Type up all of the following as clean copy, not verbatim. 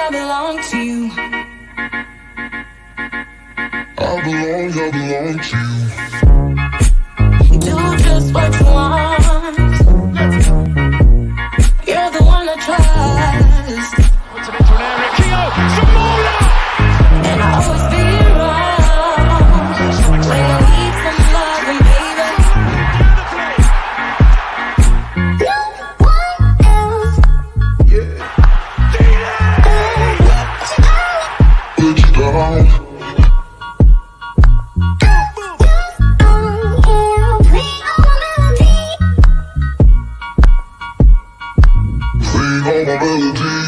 I belong to you. I belong to You do just what you want. You're the one I trust. What's an extraordinary Keo? Samora! And I always be around when I need some love and baby. No one else. Yeah. Put you down. Sing all my melodies.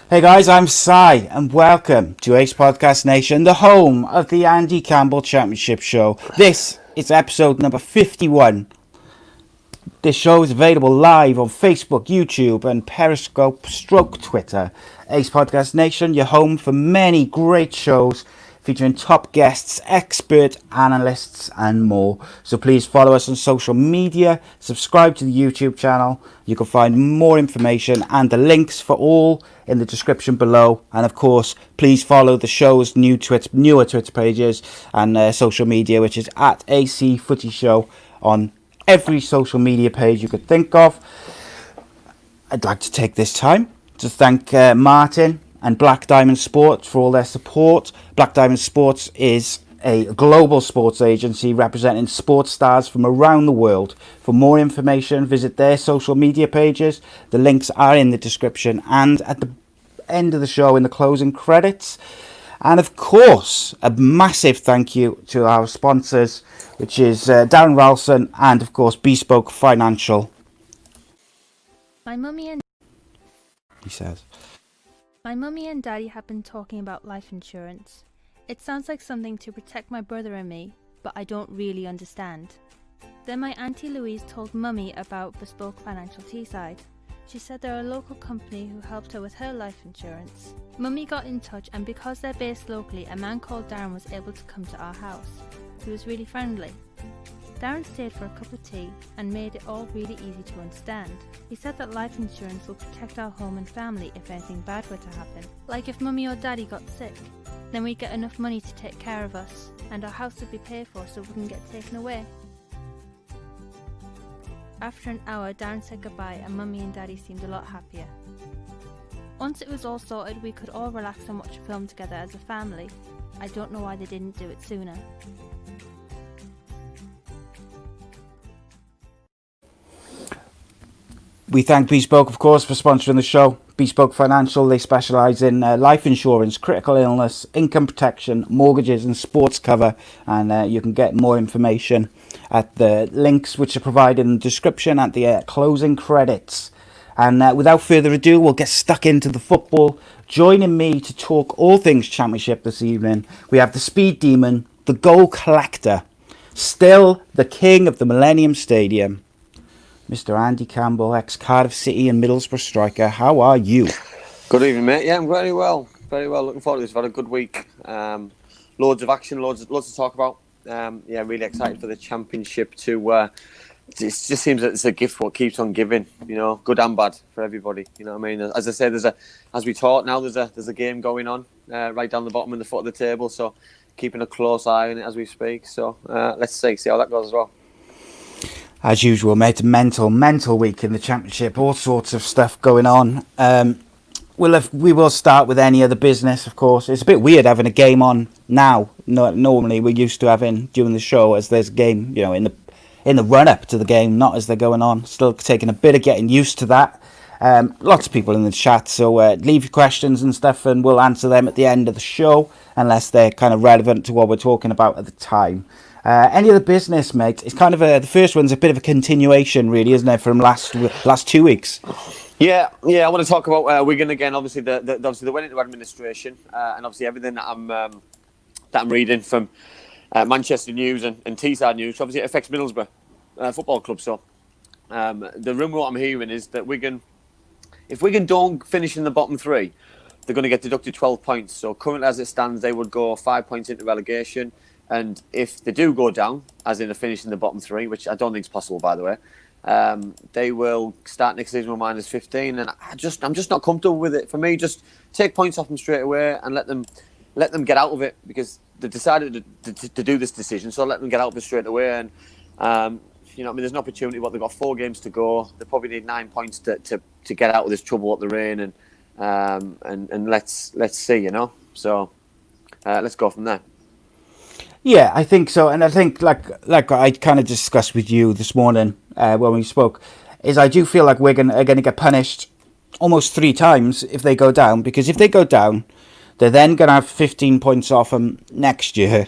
Hey guys, I'm Sai and welcome to Ace Podcast Nation, the home of the Andy Campbell Championship Show. This is episode number 51. This show is available live on Facebook, YouTube and Periscope / Twitter. Ace Podcast Nation, your home for many great shows featuring top guests, expert analysts and more. So please follow us on social media, subscribe to the YouTube channel. You can find more information and the links for all in the description below. And of course, please follow the show's newer Twitter pages and social media, which is at AC Footy Show on every social media page you could think of. I'd like to take this time to thank Martin and Black Diamond Sports for all their support. Black Diamond Sports is a global sports agency representing sports stars from around the world. For more information, visit their social media pages. The links are in the description and at the end of the show in the closing credits. And of course, a massive thank you to our sponsors, which is Darren Ralston and of course Bespoke Financial. My mummy and daddy have been talking about life insurance. It sounds like something to protect my brother and me, but I don't really understand. Then my auntie Louise told mummy about Bespoke Financial Teesside. She said they're a local company who helped her with her life insurance. Mummy got in touch, and because they're based locally, a man called Darren was able to come to our house. He was really friendly. Darren stayed for a cup of tea and made it all really easy to understand. He said that life insurance will protect our home and family if anything bad were to happen. Like if mummy or daddy got sick, then we'd get enough money to take care of us, and our house would be paid for so it wouldn't get taken away. After an hour, Darren said goodbye and mummy and daddy seemed a lot happier. Once it was all sorted, we could all relax and watch a film together as a family. I don't know why they didn't do it sooner. We thank Bespoke, of course, for sponsoring the show. Bespoke Financial, they specialise in life insurance, critical illness, income protection, mortgages and sports cover. And you can get more information at the links which are provided in the description at the closing credits. And without further ado, we'll get stuck into the football. Joining me to talk all things Championship this evening, we have the Speed Demon, the Goal Collector, still the king of the Millennium Stadium, Mr. Andy Campbell, ex-Cardiff City and Middlesbrough striker. How are you? Good evening, mate. Yeah, I'm very well. Very well. Looking forward to this. We've had a good week. Loads of action, loads to talk about. Yeah, really excited for the Championship to... it just seems that it's a gift what keeps on giving, you know, good and bad for everybody. You know what I mean? As I say, as we talk now, there's a game going on right down the bottom and the foot of the table. So keeping a close eye on it as we speak. So let's see how that goes as well. As usual, mate, a mental week in the Championship. All sorts of stuff going on. We will start with any other business, of course. It's a bit weird having a game on now. Normally, we're used to having during the show as there's a game, you know, in the run up to the game, not as they're going on. Still taking a bit of getting used to that. Lots of people in the chat, so leave your questions and stuff, and we'll answer them at the end of the show, unless they're kind of relevant to what we're talking about at the time. Any other business, mate? It's kind of the first one's a bit of a continuation, really, isn't it, from last 2 weeks? Yeah. I want to talk about Wigan again. Obviously, obviously they went into administration, and obviously everything that I'm reading from Manchester News and Teesside News, obviously it affects Middlesbrough Football Club. So the rumour what I'm hearing is that if Wigan don't finish in the bottom three, they're going to get deducted 12 points. So currently, as it stands, they would go 5 points into relegation. And if they do go down, as in a finish in the bottom three, which I don't think is possible, by the way, they will start next season with minus 15. And I'm just not comfortable with it. For me, just take points off them straight away and let them get out of it, because they decided to do this decision. So let them get out of it straight away. And there's an opportunity. They've got 4 games to go. They probably need 9 points to get out of this trouble what they're in. And let's see, So let's go from there. Yeah, I think so, and I think like I kind of discussed with you this morning when we spoke, is I do feel like Wigan are going to get punished almost 3 times if they go down, because if they go down, they're then going to have 15 points off them next year,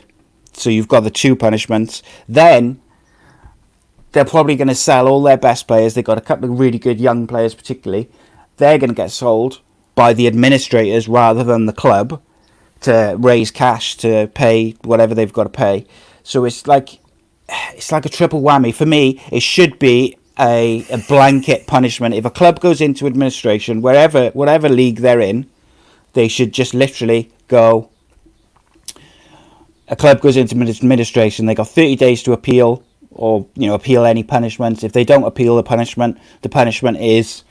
so you've got the 2 punishments. Then they're probably going to sell all their best players. They've got a couple of really good young players particularly. They're going to get sold by the administrators rather than the club, to raise cash to pay whatever they've got to pay. So it's like a triple whammy. For me, it should be a blanket punishment. If a club goes into administration, whatever league they're in, they should just literally go. A club goes into administration, they got 30 days to appeal, or appeal any punishment. If they don't appeal the punishment is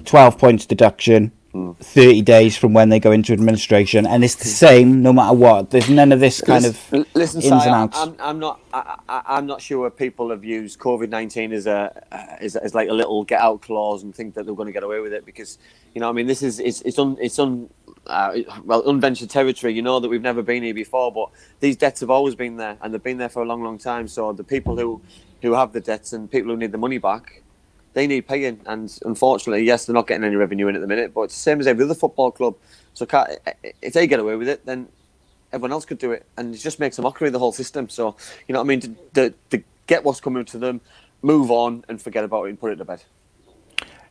12 points deduction, 30 days from when they go into administration, and it's the same no matter what. There's none of this kind of ins and outs. I'm not sure people have used COVID-19 as like a little get out clause and think that they're going to get away with it, because this is unventured territory. That we've never been here before, but these debts have always been there, and they've been there for a long time. So the people who have the debts and people who need the money back, they need paying, and unfortunately, yes, they're not getting any revenue in at the minute, but it's the same as every other football club. So if they get away with it, then everyone else could do it, and it just makes a mockery of the whole system. So, to get what's coming to them, move on and forget about it and put it to bed.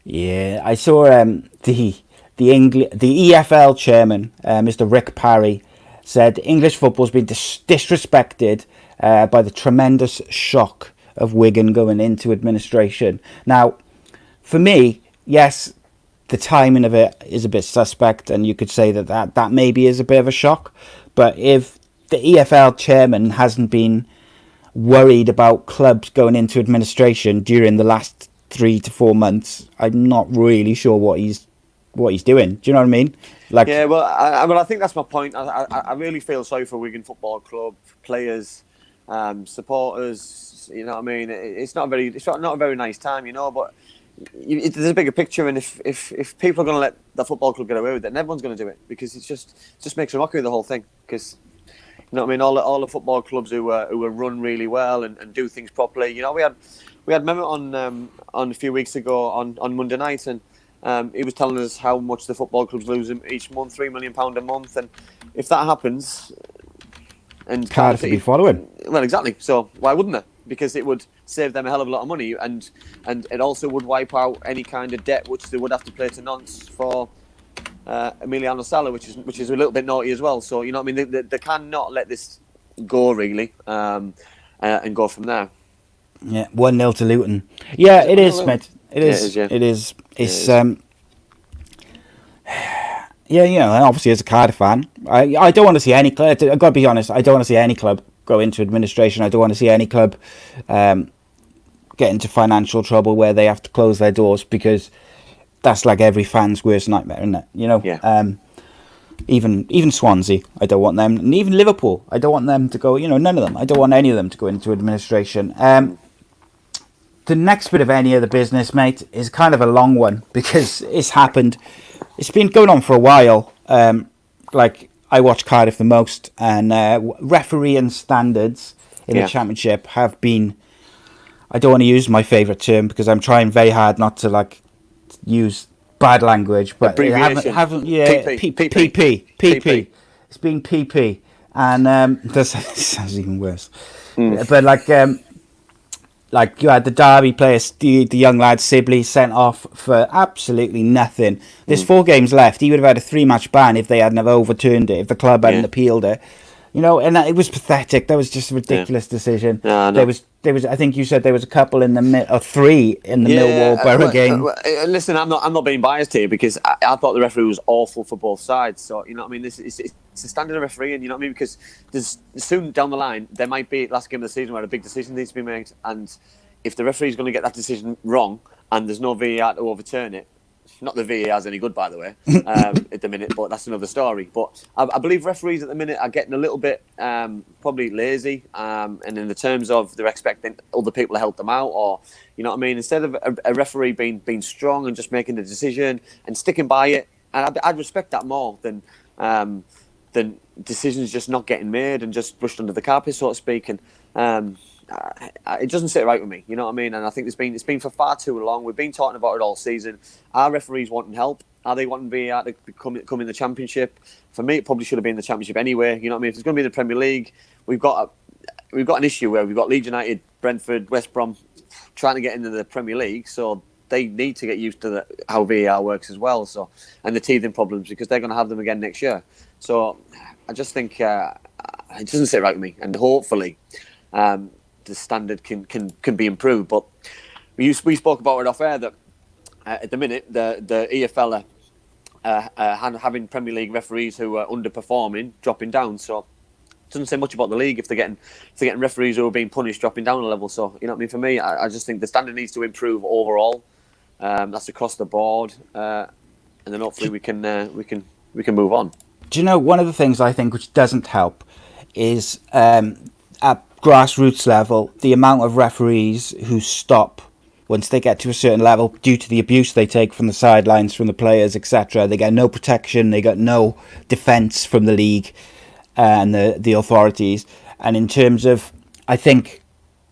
Yeah, I saw the EFL chairman, Mr. Rick Parry, said English football's been disrespected by the tremendous shock of Wigan going into administration. Now, for me, yes, the timing of it is a bit suspect, and you could say that maybe is a bit of a shock. But if the EFL chairman hasn't been worried about clubs going into administration during the last 3 to 4 months, I'm not really sure what he's doing. Do you know what I mean? Yeah, well, I think that's my point. I really feel sorry for Wigan Football Club players, supporters. You know what I mean? It's not a very nice time, but there's a bigger picture, and if people are going to let the football club get away with it, then everyone's going to do it, because it just makes a mockery of the whole thing. Because all the football clubs who are run really well and do things properly. We had Mehmet on a few weeks ago on Monday night, and he was telling us how much the football clubs lose each month, £3 million a month, and if that happens, and Cardiff would be following. Well, exactly. So why wouldn't they? Because it would save them a hell of a lot of money, and it also would wipe out any kind of debt which they would have to play to Nantes for Emiliano Sala, which is a little bit naughty as well. So they cannot let this go really, and go from there. Yeah, 1-0 to Luton. Yeah, it is, mate. It is. It is. It's yeah, obviously as a Cardiff fan, I don't want to see any club. I've got to be honest. I don't want to see any club go into administration. I don't want to see any club get into financial trouble where they have to close their doors, because that's like every fan's worst nightmare, isn't it? Yeah. Even Swansea, I don't want them, and even Liverpool, I don't want them to go. None of them. I don't want any of them to go into administration. The next bit of any other business, mate, is kind of a long one, because it's happened. It's been going on for a while. I watch Cardiff the most, and refereeing standards in the Championship have been, I don't want to use my favourite term, because I'm trying very hard not to use bad language, but Abbreviation. haven't PP. PP. It's been PP, and that sounds even worse. Mm. But like you had the Derby players, the young lad Sibley sent off for absolutely nothing. There's 4 games left. He would have had a 3-match ban if they hadn't have overturned it, if the club hadn't appealed it. You know, and it was pathetic. That was just a ridiculous decision. No. There was. I think you said there was a couple in the or 3 in the Millwall Boro game. Listen, I'm not being biased here because I thought the referee was awful for both sides. So you know what I mean. It's a standard of refereeing. You know what I mean, because there's soon down the line there might be last game of the season where a big decision needs to be made, and if the referee is going to get that decision wrong and there's no VAR to overturn it. Not that VAR is any good, by the way, at the minute, but that's another story. But I believe referees at the minute are getting a little bit probably lazy, and in the terms of they're expecting other people to help them out, or you know what I mean. Instead of a referee being strong and just making the decision and sticking by it, and I'd respect that more than decisions just not getting made and just brushed under the carpet, so to speak. And it doesn't sit right with me, you know what I mean? And I think it's been for far too long. We've been talking about it all season. Are referees wanting help? Are they wanting VAR to come in the Championship? For me, it probably should have been the Championship anyway. You know what I mean? If it's going to be the Premier League, we've got an issue where we've got Leeds United, Brentford, West Brom trying to get into the Premier League, so they need to get used to how VAR works as well. So, and the teething problems because they're going to have them again next year. So, I just think it doesn't sit right with me, and hopefully. The standard can be improved, but we spoke about it off air that at the minute the EFL are having Premier League referees who are underperforming, dropping down. So it doesn't say much about the league if they're getting referees who are being punished dropping down a level. So you know what I mean. For me, I just think the standard needs to improve overall. That's across the board, and then hopefully we can move on. Do you know one of the things I think which doesn't help is at grassroots level, the amount of referees who stop once they get to a certain level due to the abuse they take from the sidelines, from the players, etc. They get no protection, they got no defence from the league and the authorities. And in terms of, I think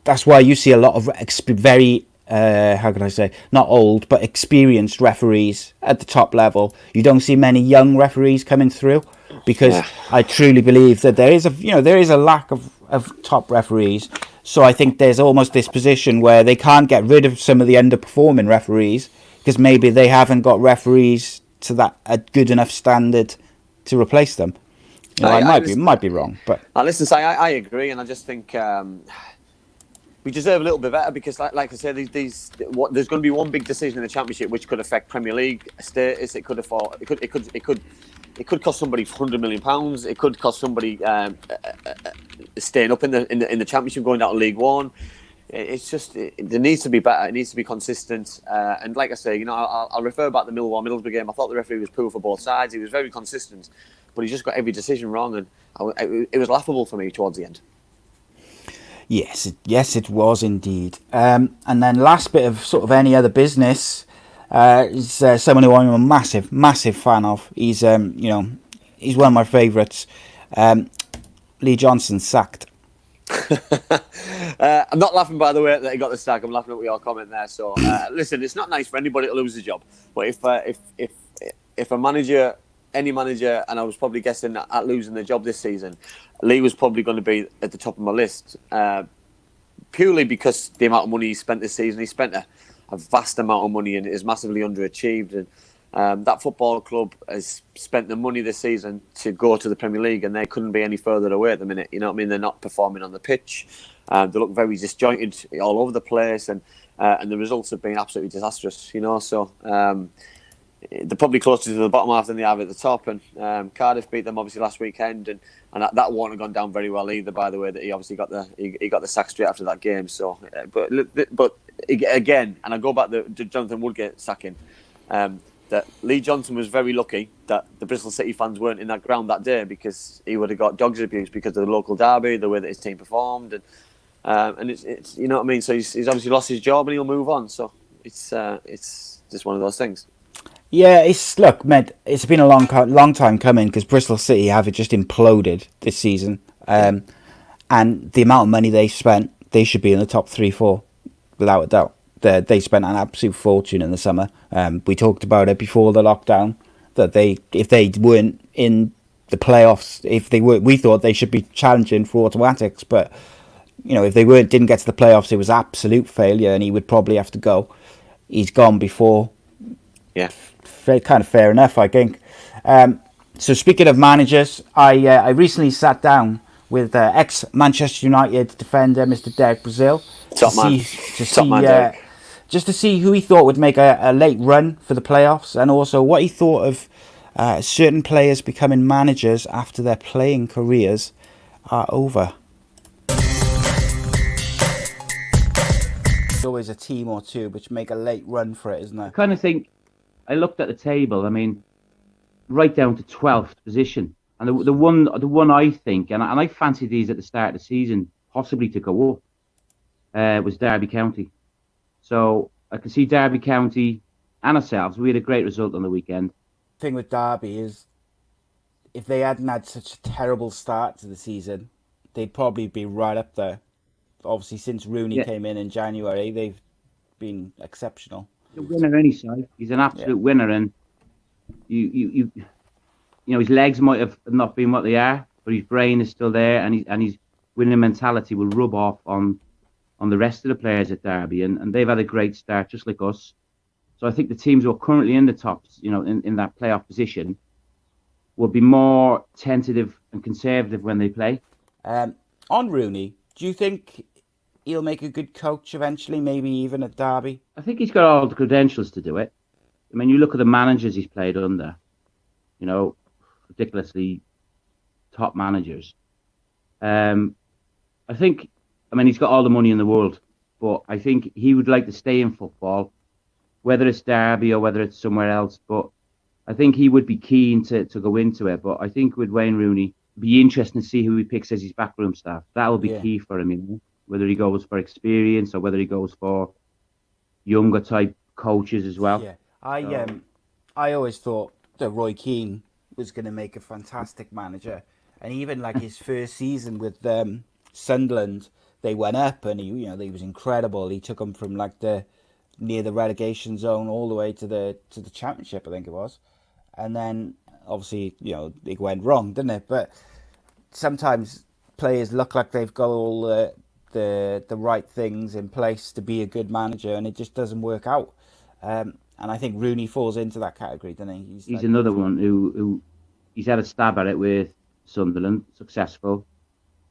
that's why you see a lot of very, how can I say, not old, but experienced referees at the top level. You don't see many young referees coming through because I truly believe that there is a lack of top referees. So I think there's almost this position where they can't get rid of some of the underperforming referees because maybe they haven't got referees to that a good enough standard to replace them. You know, I might be wrong, but listen, I agree, and I just think we deserve a little bit better because, like I said, there's going to be one big decision in the Championship which could affect Premier League status. It could cost somebody £100 million. It could cost somebody staying up in the Championship, going down to League One. It's just there needs to be better. It needs to be consistent. And like I say, you know, I'll refer back to the Middlesbrough game. I thought the referee was poor for both sides. He was very consistent, but he just got every decision wrong, and it was laughable for me towards the end. Yes, it was indeed. And then last bit of sort of any other business. Is someone who I'm a massive fan of. He's he's one of my favourites. Lee Johnson sacked. I'm not laughing, by the way, that he got the sack. I'm laughing at your comment there. So listen, it's not nice for anybody to lose a job. But if a manager, any manager, and I was probably guessing at losing the job this season, Lee was probably going to be at the top of my list. Purely because the amount of money he spent this season. He spent a vast amount of money and it is massively underachieved. And that football club has spent the money this season to go to the Premier League, and they couldn't be any further away at the minute. You know what I mean? They're not performing on the pitch. They look very disjointed all over the place, and the results have been absolutely disastrous. You know, so they're probably closer to the bottom half than they have at the top. And Cardiff beat them obviously last weekend, and that won't have gone down very well either. By the way, that he obviously got the sack straight after that game. So, but again, and I go back to Jonathan Woodgate sacking. That Lee Johnson was very lucky that the Bristol City fans weren't in that ground that day, because he would have got dogs abuse because of the local derby, the way that his team performed, and it's you know what I mean. So he's obviously lost his job and he'll move on. So it's just one of those things. Yeah, it's been a long time coming, because Bristol City have just imploded this season, and the amount of money they spent, they should be in the top 3-4 without a doubt. they spent an absolute fortune in the summer. We talked about it before the lockdown, that if they weren't in the playoffs, we thought they should be challenging for automatics, but if they didn't get to the playoffs, it was absolute failure, and he would probably have to go. He's gone before. Yeah, kind of fair enough, I think. So speaking of managers, I recently sat down with ex-Manchester United defender Mr. Derek Brazil just to see who he thought would make a late run for the playoffs, and also what he thought of certain players becoming managers after their playing careers are over. There's always a team or two which make a late run for it, isn't there? I kind of think, I looked at the table, I mean, right down to 12th position. And the one I think, and I fancied these at the start of the season, possibly to go up, was Derby County. So I can see Derby County and ourselves. We had a great result on the weekend. The thing with Derby is, if they hadn't had such a terrible start to the season, they'd probably be right up there. Obviously, since Rooney came in January, they've been exceptional. He's a winner any side. He's an absolute winner, and you his legs might have not been what they are, but his brain is still there, and his winning mentality will rub off on the rest of the players at Derby, and they've had a great start just like us. So I think the teams who are currently in the tops, in that playoff position, will be more tentative and conservative when they play. On Rooney, do you think he'll make a good coach eventually, maybe even at Derby? I think he's got all the credentials to do it. I mean, you look at the managers he's played under, ridiculously top managers. He's got all the money in the world, but I think he would like to stay in football, whether it's Derby or whether it's somewhere else. But I think he would be keen to go into it. But I think with Wayne Rooney, it'd be interesting to see who he picks as his backroom staff. That will be key for him, whether he goes for experience or whether he goes for younger type coaches as well. Yeah, I always thought that Roy Keane was going to make a fantastic manager, and even like his first season with Sunderland, they went up, and he was incredible. He took them from near the relegation zone all the way to the Championship, I think it was, and then obviously it went wrong, didn't it? But sometimes players look like they've got all the right things in place to be a good manager, and it just doesn't work out. And I think Rooney falls into that category, doesn't he? He's another one who he's had a stab at it with Sunderland, successful.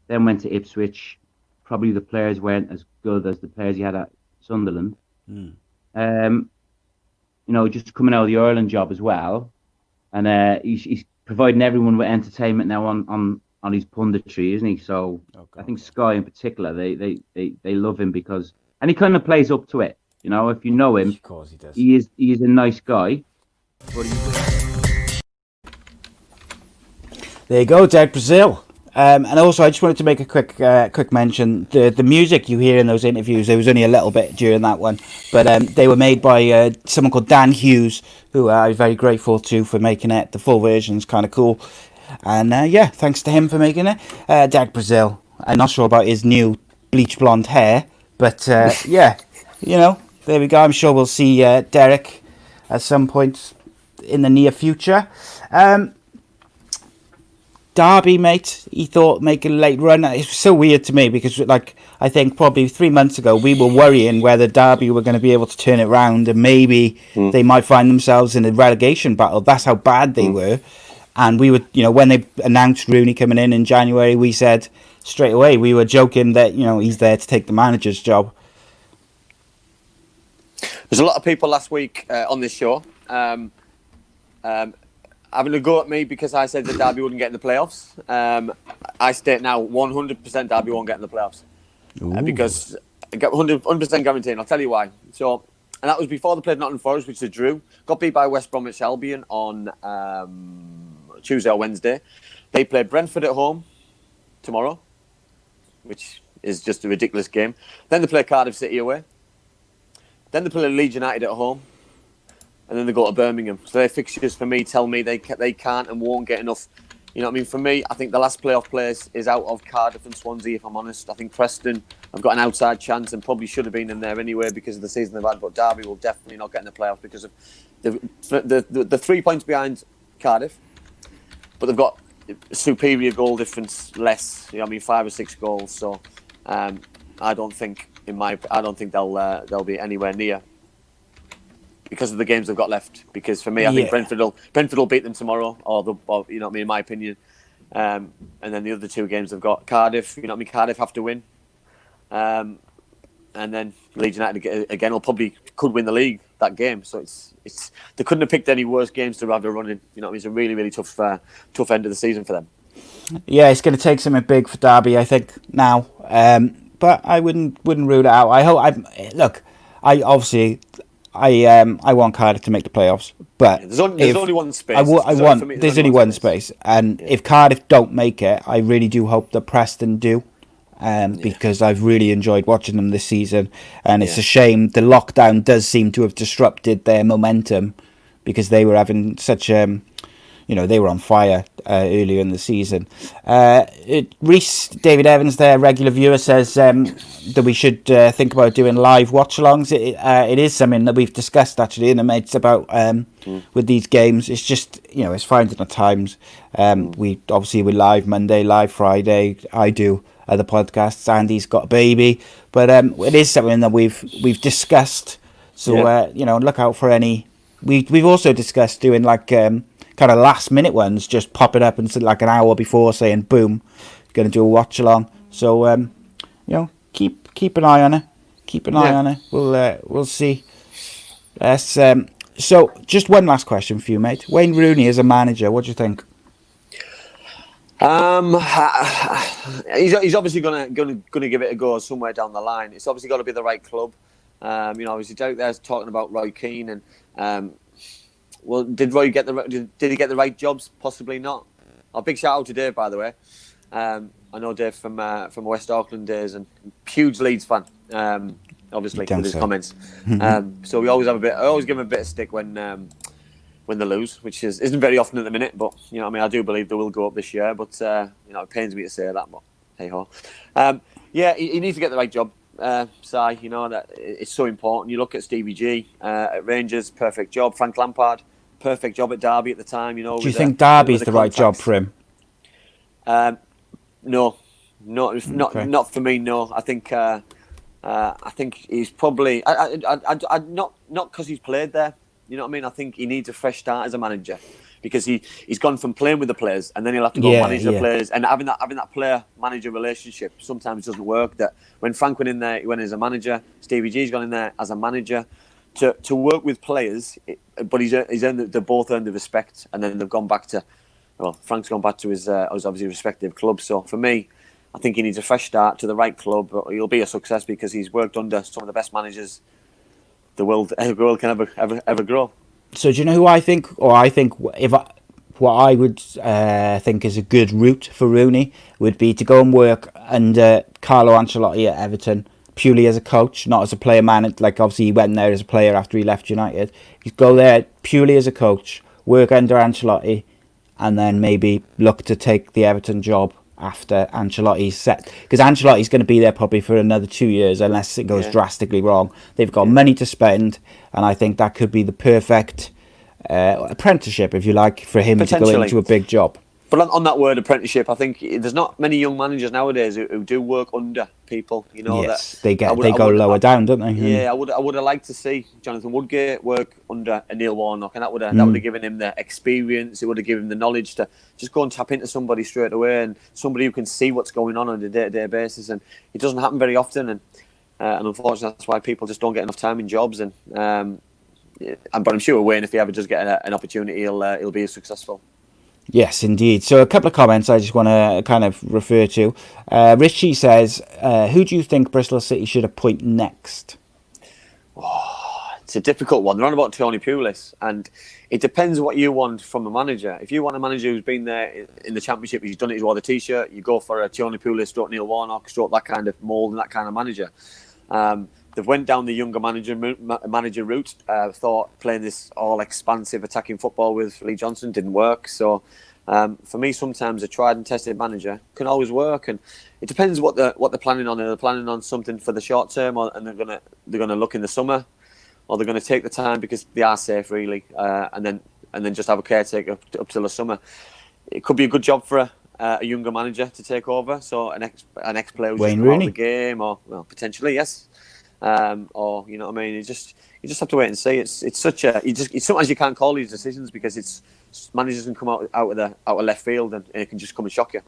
Then went to Ipswich. Probably the players weren't as good as the players he had at Sunderland. Just coming out of the Ireland job as well. And he's providing everyone with entertainment now on his punditry, isn't he? So I think Sky in particular, they love him because, and he kind of plays up to it. If you know him, of course he does. He is a nice guy. But there you go, Derek Brazil. And also, I just wanted to make a quick mention. The music you hear in those interviews, there was only a little bit during that one, but they were made by someone called Dan Hughes, who I'm very grateful to for making it. The full version's kind of cool. And thanks to him for making it. Derek Brazil, I'm not sure about his new bleach blonde hair, but there we go. I'm sure we'll see Derek at some point in the near future. Derby, mate, he thought make a late run. It's so weird to me because, I think probably 3 months ago, we were worrying whether Derby were going to be able to turn it around and maybe they might find themselves in a relegation battle. That's how bad they were. And we would, when they announced Rooney coming in January, we said straight away, we were joking that, he's there to take the manager's job. There's a lot of people last week on this show having a go at me because I said that Derby wouldn't get in the playoffs. I state now 100% Derby won't get in the playoffs because I get 100% guarantee, and I'll tell you why. So, and that was before they played Nottingham Forest, which they drew. Got beat by West Bromwich Albion on Tuesday or Wednesday. They play Brentford at home tomorrow, which is just a ridiculous game. Then they play Cardiff City away. Then they play Leeds United at home, and then they go to Birmingham. So their fixtures for me tell me they can't and won't get enough. You know what I mean? For me, I think the last playoff place is out of Cardiff and Swansea, if I'm honest. I think Preston have got an outside chance and probably should have been in there anyway because of the season they've had. But Derby will definitely not get in the playoffs because of the 3 points behind Cardiff, but they've got superior goal difference, less. 5 or 6 goals. So I don't think they'll be anywhere near because of the games they've got left. Because for me, I think Brentford will beat them tomorrow, or in my opinion. And then the other 2 games they've got Cardiff. Cardiff have to win. And then Leeds United again could win the league that game. So it's they couldn't have picked any worse games to have a run in. It's a really, really tough end of the season for them. Yeah, it's going to take something big for Derby, I think, now. But I wouldn't rule it out. I want Cardiff to make the playoffs, but there's only one space. There's only one space, and if Cardiff don't make it, I really do hope that Preston do. Because I've really enjoyed watching them this season, and it's a shame the lockdown does seem to have disrupted their momentum because they were having such they were on fire earlier in the season. Reese David Evans, their regular viewer, says that we should think about doing live watch-alongs. It is something that we've discussed actually in the mates about with these games. It's just it's finding the times. We're live Monday, live Friday. I do other podcasts. Andy's got a baby, but it is something that we've discussed. So look out for any. We've also discussed doing like kind of last minute ones, just pop it up and like an hour before, saying boom, going to do a watch along. So keep an eye on it. Keep an eye on it. We'll see. So just one last question for you, mate. Wayne Rooney as a manager, what do you think? He's obviously gonna give it a go somewhere down the line. It's obviously got to be the right club. Obviously out there talking about Roy Keane and did Roy get did he get the right jobs? Possibly not. A big shout out to Dave, by the way. I know Dave from West Auckland days and huge Leeds fan. Obviously with his comments. So we always I always give him a bit of stick when they lose, which isn't very often at the minute, but I do believe they will go up this year. But it pains me to say that, but hey ho. He needs to get the right job. Si, that it's so important. You look at Stevie G at Rangers, perfect job. Frank Lampard, perfect job at Derby at the time. Do you think Derby's the right job for him? No, not for me. No, I think he's probably not because he's played there. You know what I mean? I think he needs a fresh start as a manager because he's gone from playing with the players and then he'll have to go manage the players, and having that player-manager relationship sometimes doesn't work. That when Frank went in there, he went as a manager. Stevie G's gone in there as a manager to work with players, but they both earned the respect, and then they've gone back to. Well, Frank's gone back to his obviously respective club. So for me, I think he needs a fresh start to the right club. But he'll be a success because he's worked under some of the best managers the world can ever grow. So do you know who I think? Or I think what I would think is a good route for Rooney would be to go and work under Carlo Ancelotti at Everton, purely as a coach, not as a player manager. Like obviously he went there as a player after he left United. He'd go there purely as a coach, work under Ancelotti, and then maybe look to take the Everton job after Ancelotti's set, because Ancelotti's going to be there probably for another 2 years unless it goes drastically wrong. They've got money to spend, and I think that could be the perfect apprenticeship, if you like, for him to go into a big job. But on that word apprenticeship, I think there's not many young managers nowadays who do work under people. Yes, they go lower down, don't they? Yeah, I would have liked to see Jonathan Woodgate work under a Neil Warnock, and that would have given him the experience. It would have given him the knowledge to just go and tap into somebody straight away, and somebody who can see what's going on a day-to-day basis. And it doesn't happen very often, and unfortunately, that's why people just don't get enough time in jobs. But I'm sure Wayne, if he ever does get an opportunity, he'll be successful. Yes, indeed. So a couple of comments I just want to kind of refer to. Richie says, who do you think Bristol City should appoint next? Oh, it's a difficult one. They're on about Tony Pulis, and it depends what you want from a manager. If you want a manager who's been there in the Championship, he's done it, he's wore the T-shirt, you go for a Tony Pulis, stroke Neil Warnock, stroke that kind of mould and that kind of manager. They've went down the younger manager route. Thought playing this all expansive attacking football with Lee Johnson didn't work. So For me, sometimes a tried and tested manager can always work, and it depends what they're planning on. Are they planning on something for the short term, and they're gonna look in the summer, or they're gonna take the time because they are safe, really, and then just have a caretaker up till the summer. It could be a good job for a younger manager to take over, so an ex player who's Wayne just come out of Rooney. the game, or potentially yes, or you know what I mean. You just have to wait and see. It's such a sometimes you can't call these decisions because it's managers can come out of left field and it can just come and shock you.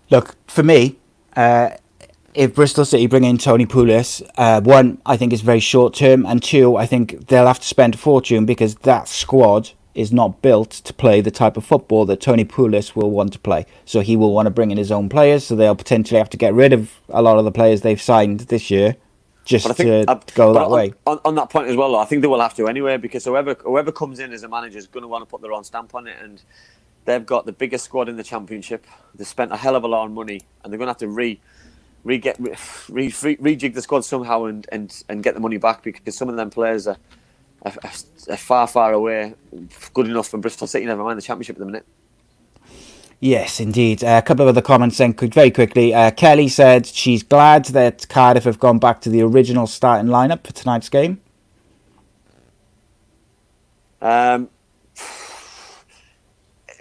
Look, for me, if Bristol City bring in Tony Pulis, one, I think it's very short term, and two, I think they'll have to spend a fortune because that squad is not built to play the type of football that Tony Pulis will want to play. So he will want to bring in his own players, so they'll potentially have to get rid of a lot of the players they've signed this year just to go that way. On that point as well, I think they will have to anyway, because whoever comes in as a manager is going to want to put their own stamp on it, and they've got the biggest squad in the Championship. They've spent a hell of a lot of money, and they're going to have to rejig the squad somehow and get the money back, because some of them players are far away good enough for Bristol City, never mind the Championship at the minute. Yes, indeed. A couple of other comments then, very quickly. Kelly said she's glad that Cardiff have gone back to the original starting lineup for tonight's game.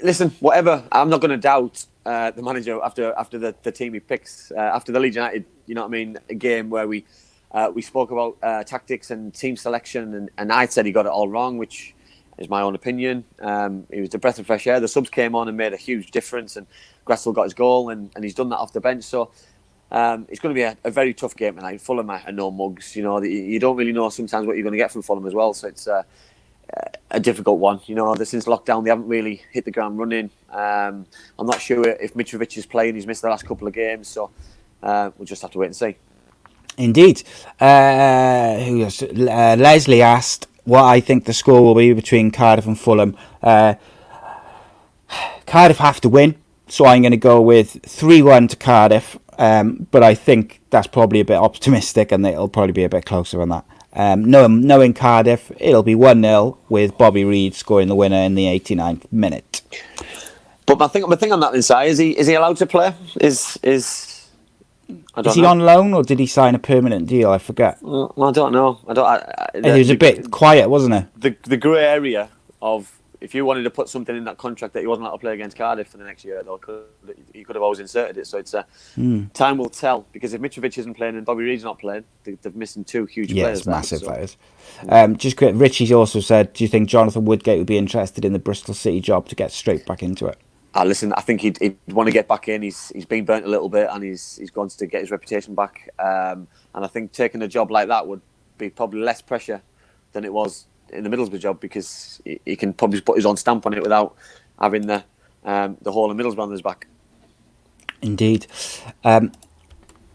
Listen, whatever. I'm not going to doubt the manager after the team he picks. After the Leeds United, you know what I mean, a game where we spoke about tactics and team selection, and I said he got it all wrong, which is my own opinion. He was a breath of fresh air. The subs came on and made a huge difference, and Gressel got his goal, and he's done that off the bench. So it's going to be a very tough game tonight. Fulham are no mugs. You know, you don't really know sometimes what you're going to get from Fulham as well. So it's a difficult one. You know, since lockdown, they haven't really hit the ground running. I'm not sure if Mitrovic is playing. He's missed the last couple of games, so we'll just have to wait and see. Indeed. Leslie asked what I think the score will be between Cardiff and Fulham. Cardiff have to win, so I'm going to go with 3-1 to Cardiff, but I think that's probably a bit optimistic, and it'll probably be a bit closer than that. Knowing Cardiff, it'll be 1-0 with Bobby Reid scoring the winner in the 89th minute. But my thing on that inside, is he allowed to play? Is he on loan, or did he sign a permanent deal? I forget. Well, I don't know. It was a bit quiet, wasn't it? The grey area of if you wanted to put something in that contract that he wasn't allowed to play against Cardiff for the next year, he could have always inserted it. So it's time will tell, because if Mitrovic isn't playing and Bobby Reid's not playing, they're missing two huge players. Yes, massive players. Just quick, Richie's also said, do you think Jonathan Woodgate would be interested in the Bristol City job to get straight back into it? Listen, I think he'd want to get back in. He's been burnt a little bit, and he's gone to get his reputation back. And I think taking a job like that would be probably less pressure than it was in the Middlesbrough job, because he can probably put his own stamp on it without having the whole of Middlesbrough on his back. Indeed.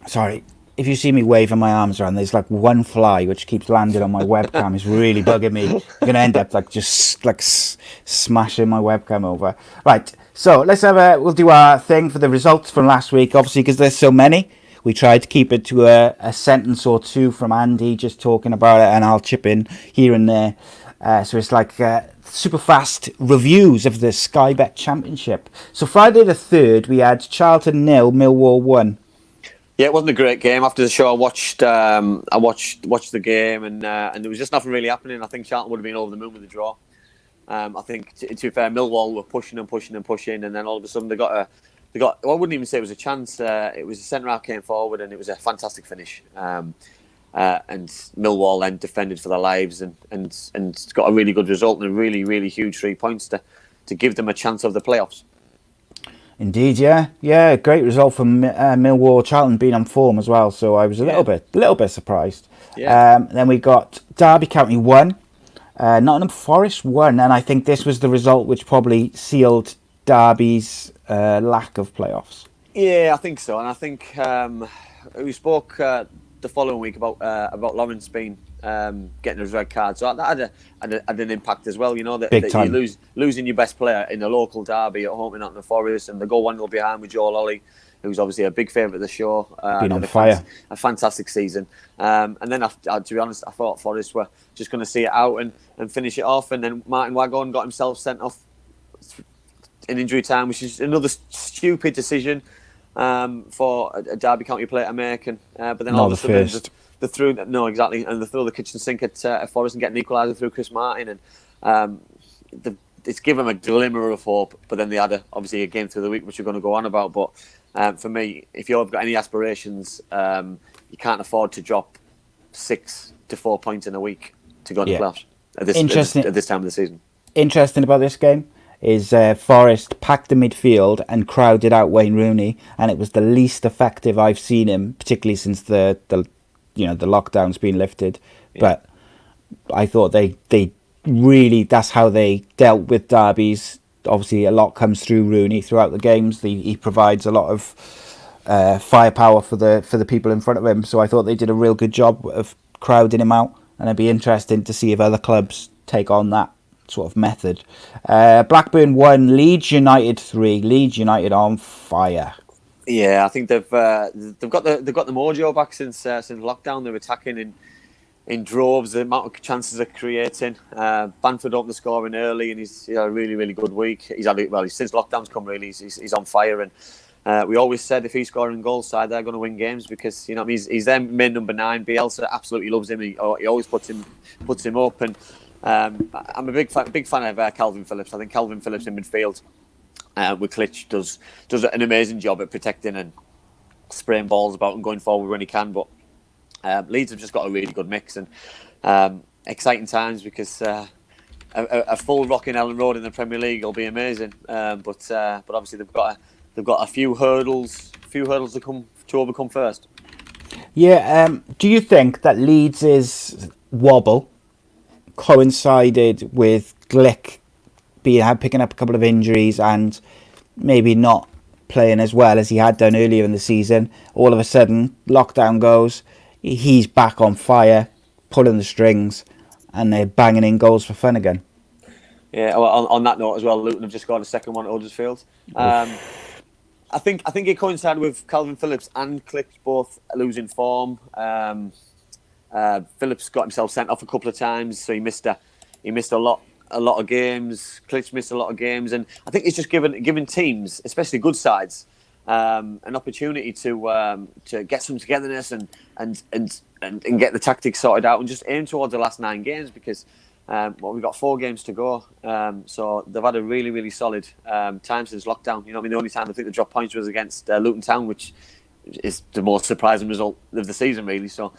Sorry, if you see me waving my arms around, there's like one fly which keeps landing on my webcam. It's really bugging me. I'm going to end up smashing my webcam over. Right, so we'll do our thing for the results from last week, obviously, because there's so many. We tried to keep it to a sentence or two from Andy just talking about it, and I'll chip in here and there. So it's like super fast reviews of the Sky Bet Championship. So Friday the 3rd, we had Charlton 0, Millwall 1. Yeah, it wasn't a great game. After the show, I watched the game, and there was just nothing really happening. I think Charlton would have been over the moon with the draw. I think, to be fair, Millwall were pushing, and then all of a sudden they got. I wouldn't even say it was a chance. It was a centre half came forward, and it was a fantastic finish. And Millwall then defended for their lives, and got a really good result and a really, really huge 3 points to give them a chance of the playoffs. Indeed, yeah, great result from Millwall. Charlton being on form as well, so I was a little bit surprised. Yeah. Then we got Derby County 1, Nottingham Forest 1, and I think this was the result which probably sealed Derby's lack of playoffs. Yeah, I think so, and I think we spoke the following week about Lawrence being getting his red card, so that had an impact as well. You know that you losing your best player in a local derby at home in Nottingham Forest, and they go 1-0 behind with Joel Ollie, who's obviously a big favourite of the show. Been on fire. A fantastic season. And then, to be honest, I thought Forest were just going to see it out and finish it off, and then Martin Waghorn got himself sent off in injury time, which is another stupid decision for a Derby County player to make. And but then all of a sudden they threw and they threw the kitchen sink at Forest and get an equaliser through Chris Martin, and it's given them a glimmer of hope. But then they had obviously a game through the week, which we're going to go on about. But for me, if you've got any aspirations, you can't afford to drop 6 to 4 points in a week to go to the playoffs at this time of the season. Interesting about this game is Forest packed the midfield and crowded out Wayne Rooney, and it was the least effective I've seen him, particularly since the lockdown's been lifted. Yeah. But I thought they really, that's how they dealt with derbies. Obviously, a lot comes through Rooney throughout the games. He provides a lot of firepower for the people in front of him. So I thought they did a real good job of crowding him out, and it'd be interesting to see if other clubs take on that sort of method. Blackburn 1, Leeds United 3. Leeds United on fire. Yeah, I think they've got the mojo back since lockdown. They're attacking in droves. The amount of chances they're creating. Bamford opened the scoring early, and he's had a really, really good week. He's since lockdown's come, really, he's on fire. And we always said if he's scoring goals side, they're going to win games because he's their main number 9. Bielsa absolutely loves him. He always puts him up. And I'm a big fan of Calvin Phillips. I think Calvin Phillips in midfield with Klitsch does an amazing job at protecting and spraying balls about and going forward when he can. But Leeds have just got a really good mix and exciting times because a full rocking Ellen Road in the Premier League will be amazing. But obviously they've got a few hurdles to overcome first. Yeah. Do you think that Leeds' wobble coincided with Glick picking up a couple of injuries and maybe not playing as well as he had done earlier in the season? All of a sudden, lockdown goes, he's back on fire, pulling the strings, and they're banging in goals for fun again. Yeah, well, on that note as well, Luton have just got a second one at Huddersfield. I think it coincided with Calvin Phillips and Klick both losing form. Phillips got himself sent off a couple of times, so he missed a lot of games. Klitsch missed a lot of games, and I think it's just given teams, especially good sides, an opportunity to get some togetherness and get the tactics sorted out and just aim towards the last 9 games because we've got 4 games to go. So they've had a really, really solid time since lockdown. The only time I think they dropped points was against Luton Town, which is the most surprising result of the season, really. So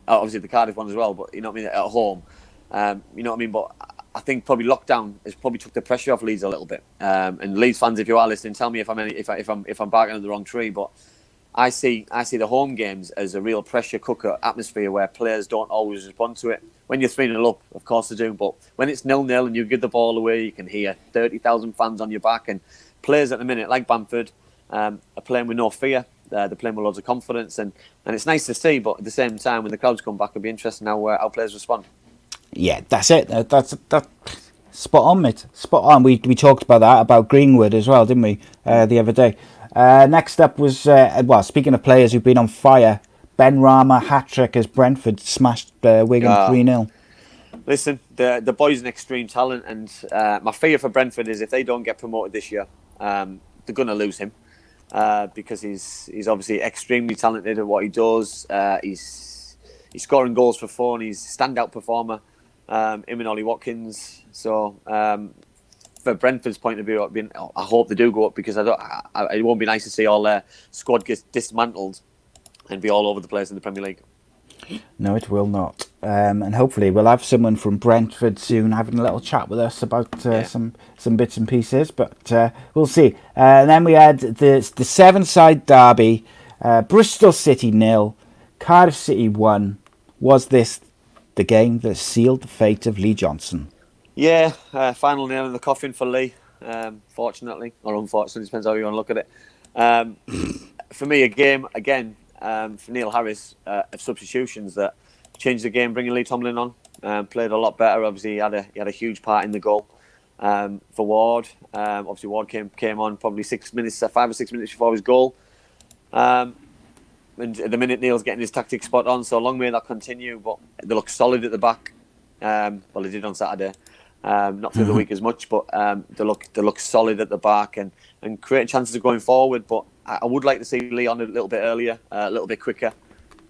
obviously the Cardiff one as well, but at home. But I think probably lockdown has probably took the pressure off Leeds a little bit. And Leeds fans, if you are listening, tell me if I'm barking on the wrong tree. But I see the home games as a real pressure cooker atmosphere where players don't always respond to it. When you're 3-0 up, of course they do. But when it's 0-0 and you give the ball away, you can hear 30,000 fans on your back. And players at the minute, like Bamford, are playing with no fear. They're playing with loads of confidence, and it's nice to see. But at the same time, when the crowds come back, it'll be interesting how players respond. Yeah, that's it. That's spot on, mate. Spot on. We talked about that about Greenwood as well, didn't we? The other day. Next up was speaking of players who've been on fire, Ben Rama hat-trick as Brentford smashed Wigan 3-0. Listen, the boy's an extreme talent, and my fear for Brentford is if they don't get promoted this year, they're going to lose him because he's obviously extremely talented at what he does. He's scoring goals for fun. He's a standout performer. Him and Ollie Watkins. So for Brentford's point of view, I hope they do go up because it won't be nice to see all their squad get dismantled and be all over the place in the Premier League. No, it will not. And hopefully we'll have someone from Brentford soon having a little chat with us about some bits and pieces, but we'll see. And then we had the 7-side derby, Bristol City 0, Cardiff City 1. Was this the game that sealed the fate of Lee Johnson? Yeah, final nail in the coffin for Lee, fortunately, or unfortunately, depends how you want to look at it. For me, a game, again, for Neil Harris, of substitutions that changed the game, bringing Lee Tomlin on, played a lot better. Obviously, he had a huge part in the goal for Ward. Obviously, Ward came on probably 5 or 6 minutes before his goal. And at the minute, Neil's getting his tactics spot on, so long may that continue. But they look solid at the back. Well, they did on Saturday. Not through the week as much, but they look solid at the back and creating chances of going forward. But I would like to see Leon a little bit earlier, a little bit quicker,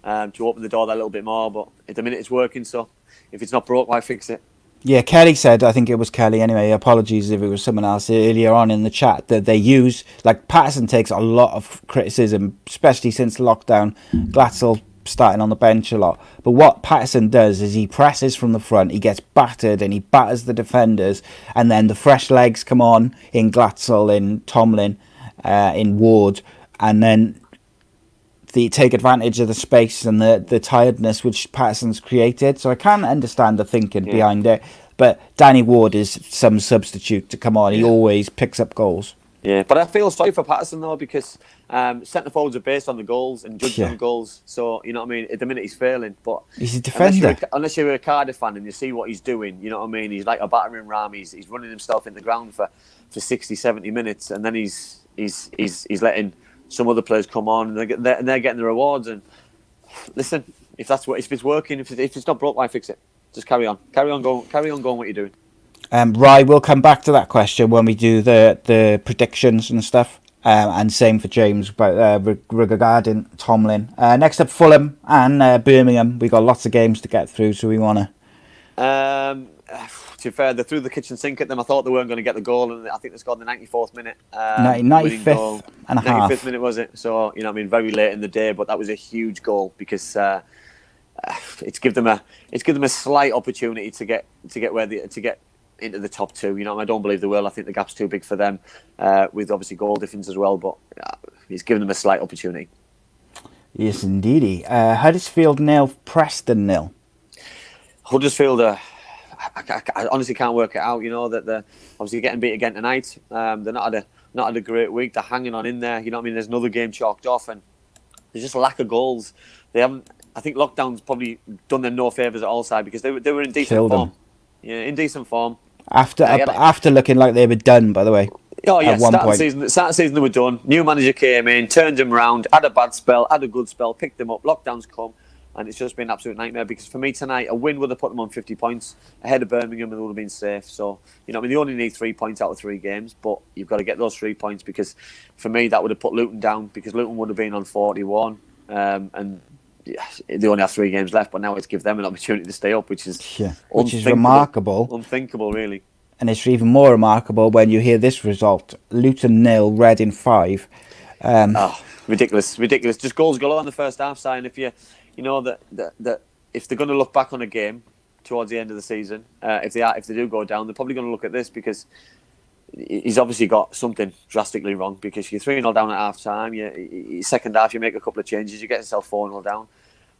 to open the door that a little bit more. But at the minute it's working, so if it's not broke, why fix it? Yeah, Kelly said, I think it was Kelly anyway, apologies if it was someone else earlier on in the chat, that they use, like Patterson takes a lot of criticism, especially since lockdown, Glatzel starting on the bench a lot. But what Patterson does is he presses from the front, he gets battered and he batters the defenders, and then the fresh legs come on in Glatzel, in Tomlin, in Ward, and then they take advantage of the space and the tiredness which Patterson's created. So I can understand the thinking behind it. But Danny Ward is some substitute to come on. He always picks up goals. Yeah, but I feel sorry for Patterson though, because centre forwards are based on the goals and judged on the goals. So you know what I mean. At the minute he's failing, but he's a defender. Unless you're a Cardiff fan and you see what he's doing, you know what I mean. He's like a battering ram. He's running himself in the ground for 60, 70 minutes, and then he's letting some other players come on and they're getting the rewards. And listen, if it's working, if it's not broke, why fix it? Just carry on going what you're doing. Rye, we'll come back to that question when we do the predictions and stuff. And same for James regarding Tomlin. Next up, Fulham and Birmingham. We got lots of games to get through, so we want to. To be fair, they threw the kitchen sink at them. I thought they weren't going to get the goal, and I think they scored in the 94th minute. 95th and a half. 95th minute was it? So you know, I mean, very late in the day, but that was a huge goal because it's given them a slight opportunity to get into the top two. You know, I don't believe they will. I think the gap's too big for them, with obviously goal difference as well. But it's given them a slight opportunity. Yes, indeedy. Huddersfield 0, Preston 0. Huddersfield. I honestly can't work it out. You know that they're obviously getting beat again tonight. They're not had a great week. They're hanging on in there. You know what I mean? There's another game chalked off, and there's just a lack of goals. They haven't. I think lockdown's probably done them no favours at all side because they were in decent form. Yeah, in decent form. After looking like they were done, by the way. Oh yeah, start of the season they were done. New manager came in, turned them round, had a bad spell, had a good spell, picked them up. Lockdown's come. And it's just been an absolute nightmare because for me tonight, a win would have put them on 50 points ahead of Birmingham and they would have been safe. So, you know, I mean, they only need 3 points out of 3 games, but you've got to get those 3 points because for me, that would have put Luton down because Luton would have been on 41. And they only have 3 games left, but now it's give them an opportunity to stay up, which is remarkable. Unthinkable, really. And it's even more remarkable when you hear this result. Luton 0, Reading 5. Ridiculous. Just goals galore in the first half, sign. If you know that if they're going to look back on a game towards the end of the season, if they do go down, they're probably going to look at this because he's obviously got something drastically wrong because you're 3-0 down at half time, second half you make a couple of changes, you get yourself 4-0 down,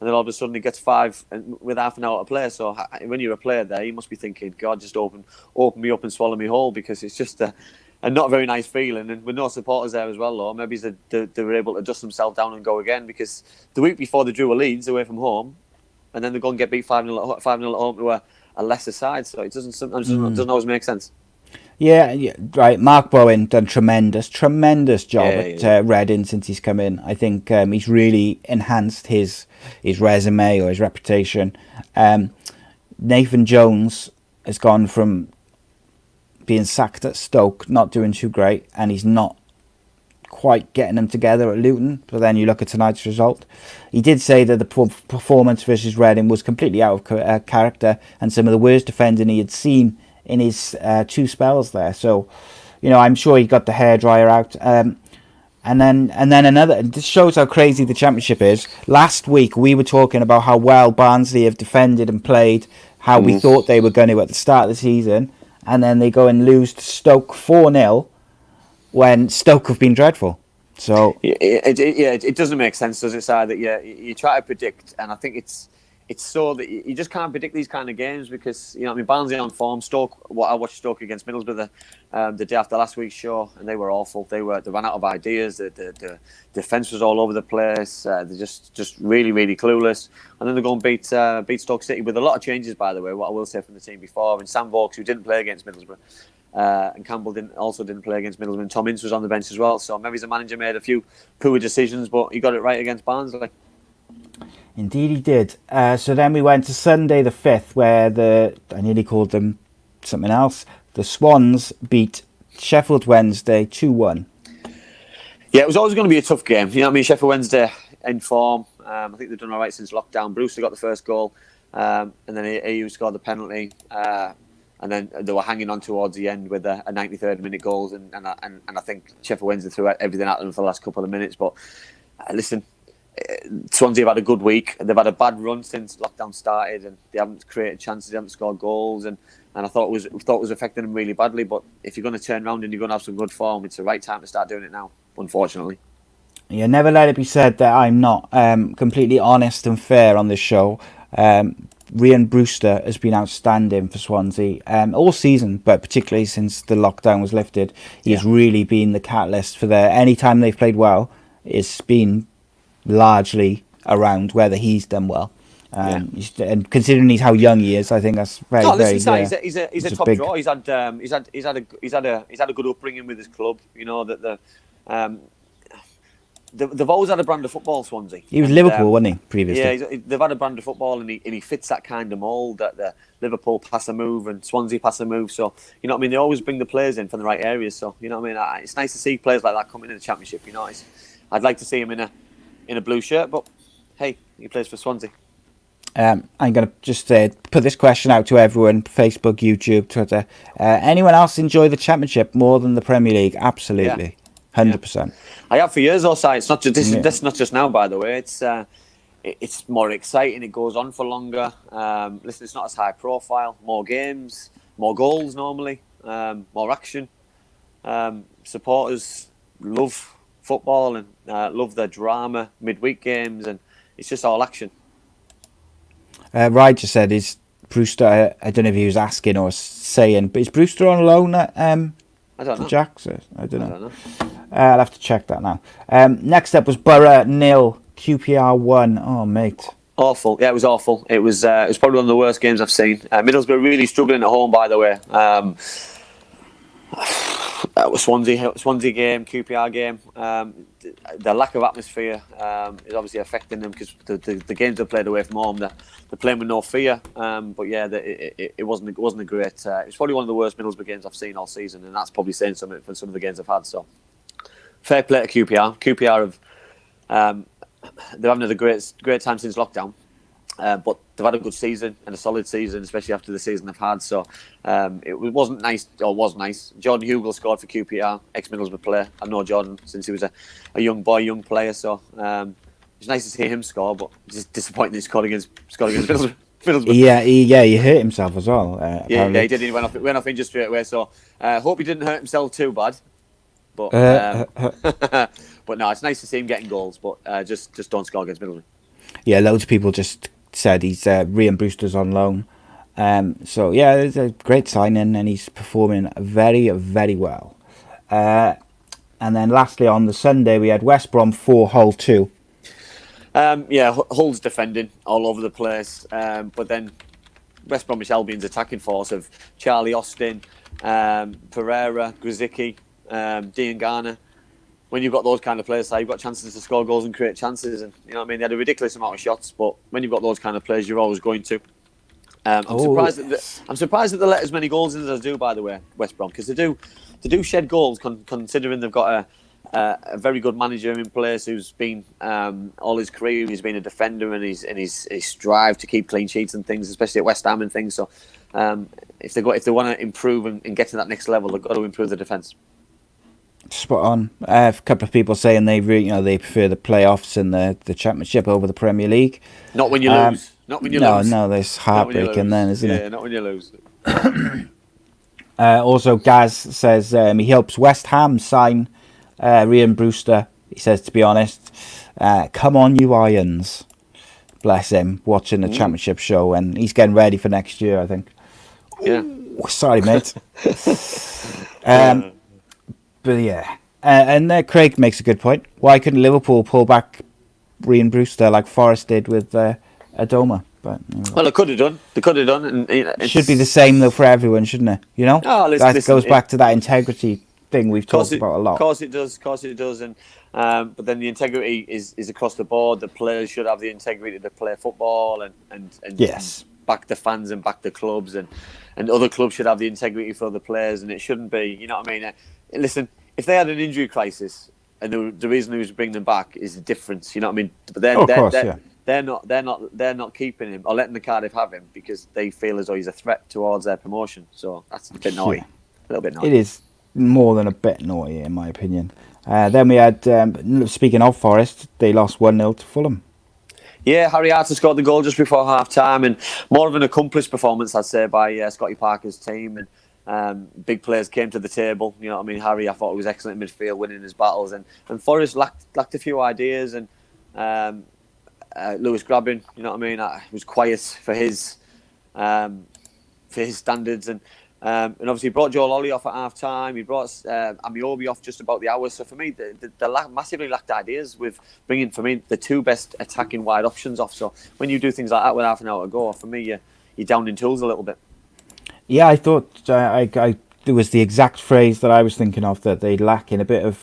and then all of a sudden he gets 5 with half an hour to play. So when you're a player there, you must be thinking, God, just open me up and swallow me whole, because it's just a not very nice feeling. And with no supporters there as well, though, maybe they were able to dust themselves down and go again, because the week before they drew a Leeds away from home, and then they go and get beat 5-0 at home to a lesser side. So it doesn't always make sense. Yeah, right. Mark Bowen done tremendous job at Reading since he's come in. I think he's really enhanced his resume or his reputation. Nathan Jones has gone from being sacked at Stoke, not doing too great, and he's not quite getting them together at Luton. But then you look at tonight's result. He did say that the performance versus Reading was completely out of character and some of the worst defending he had seen in his 2 spells there. So, you know, I'm sure he got the hairdryer out. And then another. This shows how crazy the Championship is. Last week we were talking about how well Barnsley have defended and played, how we thought they were going to at the start of the season, and then they go and lose to Stoke 4-0 when Stoke have been dreadful. So it doesn't make sense, does it, Si? That you try to predict, and I think it's so that you just can't predict these kind of games because, you know, I mean, Barnsley on form. Stoke, I watched Stoke against Middlesbrough the day after last week's show, and they were awful. They ran out of ideas. The defence was all over the place. They're just really, really clueless. And then they go and beat Stoke City with a lot of changes, by the way. What I will say from the team before, and Sam Vokes, who didn't play against Middlesbrough, and Campbell didn't play against Middlesbrough. And Tom Ince was on the bench as well. So maybe the manager made a few poor decisions, but he got it right against Barnsley. Indeed he did. So then we went to Sunday the 5th, where I nearly called them something else. The Swans beat Sheffield Wednesday 2-1. Yeah, it was always going to be a tough game. You know what I mean? Sheffield Wednesday in form. I think they've done all right since lockdown. Brewster got the first goal, and then AU scored the penalty. And then they were hanging on towards the end with a 93rd minute goals, and I think Sheffield Wednesday threw everything at them for the last couple of minutes. But listen, Swansea have had a good week. They've had a bad run since lockdown started, and they haven't created chances, they haven't scored goals, and I thought it was affecting them really badly. But if you're going to turn around and you're going to have some good form, it's the right time to start doing it now, unfortunately. Yeah, never let it be said that I'm not completely honest and fair on this show. Ryan Brewster has been outstanding for Swansea all season, but particularly since the lockdown was lifted. He's really been the catalyst for their... Any time they've played well, it's been largely around whether he's done well. And considering how young he is, I think that's very, he's a top big... draw. He's had a good upbringing with his club. You know that they've always had a brand of football, Swansea. He was Liverpool, wasn't he, previously? Yeah, they've had a brand of football, and he fits that kind of mould, that the Liverpool pass a move and Swansea pass a move. So, you know what I mean? They always bring the players in from the right areas. So, you know what I mean? It's nice to see players like that coming in the Championship. You know, I'd like to see him in a blue shirt, but hey, he plays for Swansea. I'm going to just put this question out to everyone, Facebook, YouTube, Twitter. Anyone else enjoy the Championship more than the Premier League? Absolutely. 100%. I have for years also. It's not just this is not just now, by the way. It's more exciting. It goes on for longer. Listen, it's not as high profile. More games, more goals normally, more action. Supporters love football and love the drama, midweek games, and it's just all action. Ryan just said, is Brewster, I don't know if he was asking or saying, but is Brewster on loan at I don't know. Jackson? I don't know. I'll have to check that now. Next up was Boro 0, QPR 1. Oh, mate. Awful. Yeah, it was awful. It was probably one of the worst games I've seen. Middlesbrough really struggling at home, by the way. That was Swansea game, QPR game. The lack of atmosphere is obviously affecting them, because the games they've played away from home, they're playing with no fear. But yeah, it wasn't a great. It's probably one of the worst Middlesbrough games I've seen all season, and that's probably saying something for some of the games I've had. So fair play to QPR. QPR they're having a great time since lockdown. But they've had a good season and a solid season, especially after the season they've had. So it was nice. Jordan Hugill scored for QPR, ex-Middlesbrough player. I know Jordan since he was a young player. So it's nice to see him score, but it's just disappointing he scored against Middlesbrough. Yeah, he hurt himself as well. Yeah, he did. He went off injured straight away. So hope he didn't hurt himself too bad. But but no, it's nice to see him getting goals. But just don't score against Middlesbrough. Yeah, loads of people just said he's Ryan Brewster's on loan. So yeah, it's a great signing, and he's performing very, very well. And then lastly on the Sunday we had West Brom 4, Hull 2. Hull's defending all over the place, but then West Bromwich Albion's attacking force of Charlie Austin, Pereira, Grzycki, Dean Garner. When you've got those kind of players, you've got chances to score goals and create chances, and you know what I mean. They had a ridiculous amount of shots, but when you've got those kind of players, you're always going to. I'm surprised that they let as many goals in as they do. By the way, West Brom, because they do shed goals, considering they've got a very good manager in place who's been all his career he's been a defender, and he's strive to keep clean sheets and things, especially at West Ham and things. So if they want to improve and get to that next level, they've got to improve the defence. Spot on. A couple of people saying they prefer the playoffs and the Championship over the Premier League. Not when you lose. Not when you lose. No, there's heartbreaking then, isn't it? Yeah, not when you lose. Also, Gaz says he helps West Ham sign Ryan Brewster. He says, to be honest, come on, you Irons. Bless him, watching the Championship show, and he's getting ready for next year, I think. Yeah. Ooh, sorry, mate. But yeah, and Craig makes a good point. Why couldn't Liverpool pull back Ryan Brewster like Forest did with Adoma? But well, they could have done. And it should be the same though for everyone, shouldn't it? You know, that goes back to that integrity thing we've talked about a lot. Of course it does. And but then the integrity is across the board. The players should have the integrity to play football, and yes, back the fans and back the clubs, and other clubs should have the integrity for the players, and it shouldn't be. You know what I mean? Listen, if they had an injury crisis, and the reason he was bringing them back is the difference. You know what I mean? But they're not keeping him or letting the Cardiff have him because they feel as though he's a threat towards their promotion. So that's a bit naughty, a little bit naughty. It is more than a bit naughty, in my opinion. Then we had, speaking of Forest, they lost 1-0 to Fulham. Yeah, Harry Arter scored the goal just before half-time, and more of an accomplished performance, I'd say, by Scotty Parker's team. And big players came to the table. You know what I mean? Harry, I thought, was excellent in midfield, winning his battles. And Forest lacked a few ideas. And Lewis Grabbing, you know what I mean? Was quiet for his standards. And obviously, he brought Joel Ollie off at half-time. He brought Amiobi off just about the hour. So for me, they massively lacked ideas with bringing, for me, the two best attacking wide options off. So when you do things like that with half an hour to go, for me, you're down in tools a little bit. Yeah, I thought it was the exact phrase that I was thinking of, that they lack in a bit of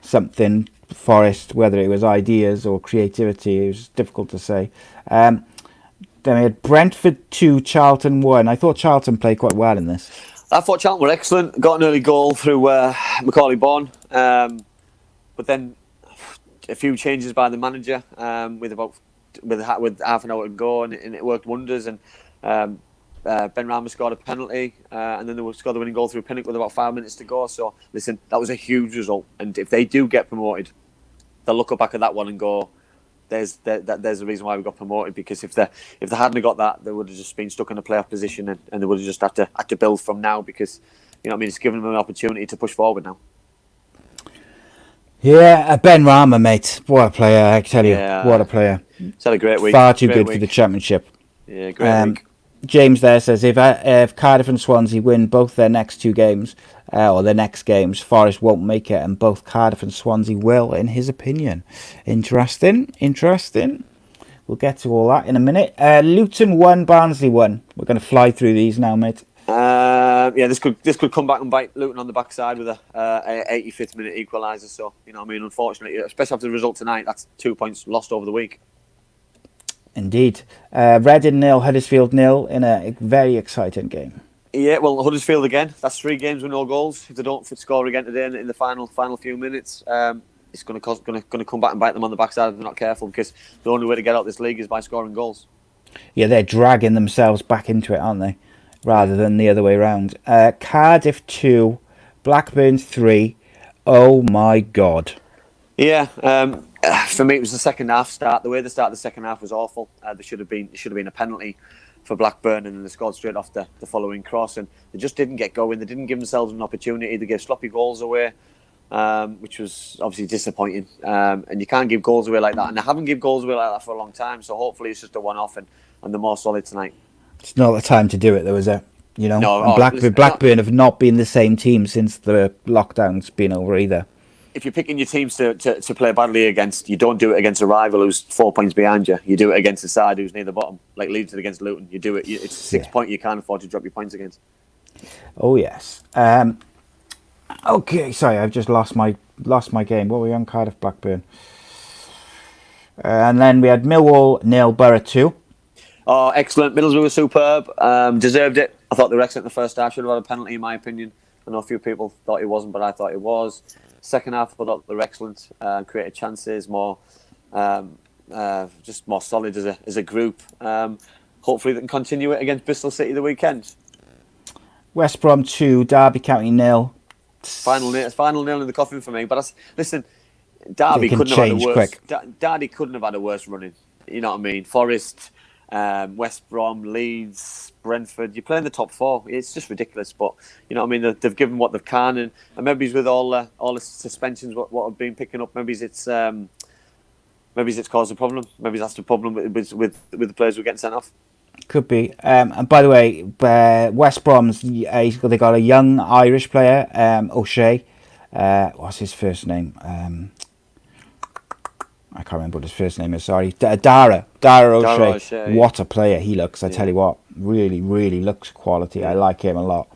something, Forest, whether it was ideas or creativity. It was difficult to say. Then we had Brentford 2, Charlton 1. I thought Charlton played quite well in this. I thought Charlton were excellent. Got an early goal through Macaulay Bonne. But then a few changes by the manager with half an hour to go, and it worked wonders. And Ben Rama scored a penalty, and then they scored the winning goal through Pinnock with about 5 minutes to go. So, listen, that was a huge result. And if they do get promoted, they'll look back at that one and go, there's the reason why we got promoted, because if they hadn't got that, they would have just been stuck in a playoff position, and they would have just had to build from now, because, you know what I mean, it's given them an opportunity to push forward now. Yeah, Ben Rama, mate. What a player, I tell you. Yeah. What a player. He's had a great week. Far too good for the Championship. Yeah, great week. James there says, if Cardiff and Swansea win both their next two games, or their next games, Forest won't make it, and both Cardiff and Swansea will, in his opinion. Interesting. We'll get to all that in a minute. Luton 1, Barnsley 1. We're going to fly through these now, mate. This could come back and bite Luton on the backside with a 85th minute equaliser. So, you know what I mean, unfortunately, especially after the result tonight, that's 2 points lost over the week. Indeed. Reading 0, Huddersfield 0 in a very exciting game. Yeah, well, Huddersfield again. That's 3 games with no goals. If they don't score again today in the final few minutes, it's going to come back and bite them on the backside if they're not careful, because the only way to get out of this league is by scoring goals. Yeah, they're dragging themselves back into it, aren't they? Rather than the other way around. Cardiff 2, Blackburn 3. Oh my God. Yeah, for me it was the second half start. The way they started the second half was awful. There should have been a penalty for Blackburn, and then they scored straight off the following cross, and they just didn't get going. They didn't give themselves an opportunity. They gave sloppy goals away, which was obviously disappointing. And you can't give goals away like that, and they haven't given goals away like that for a long time. So hopefully it's just a one-off, and they're more solid tonight. It's not the time to do it, though, is it? You know, no, Blackburn have not been the same team since the lockdown's been over either. If you're picking your teams to play badly against, you don't do it against a rival who's 4 points behind you. You do it against a side who's near the bottom, like Leeds did against Luton. You do it. It's 6 points you can't afford to drop your points against. Oh yes. Okay, sorry, I've just lost my game. What were we on? Cardiff, Blackburn, and then we had Millwall 0, Boro 2. Oh, excellent. Middlesbrough was superb. Deserved it. I thought they were excellent in the first half. Should have had a penalty, in my opinion. I know a few people thought it wasn't, but I thought it was. Second half, I thought they were excellent. Created chances, just more solid as a group. Hopefully, they can continue it against Bristol City the weekend. West Brom 2, Derby County 0. Final nail in the coffin for me. But listen, Derby couldn't have had a worse. Derby couldn't have had a worse running. You know what I mean? Forest, West Brom, Leeds, Brentford. You're playing the top 4. It's just ridiculous. But you know what I mean? They've given what they can, and maybe it's with all the suspensions what have been picking up. Maybe it's caused a problem. Maybe that's the problem with the players who are getting sent off. Could be. And by the way, West Brom's they got a young Irish player, O'Shea. What's his first name? I can't remember what his first name is. Sorry, Dara O'Shea. What a player he looks! I tell you what, really, really looks quality. I like him a lot.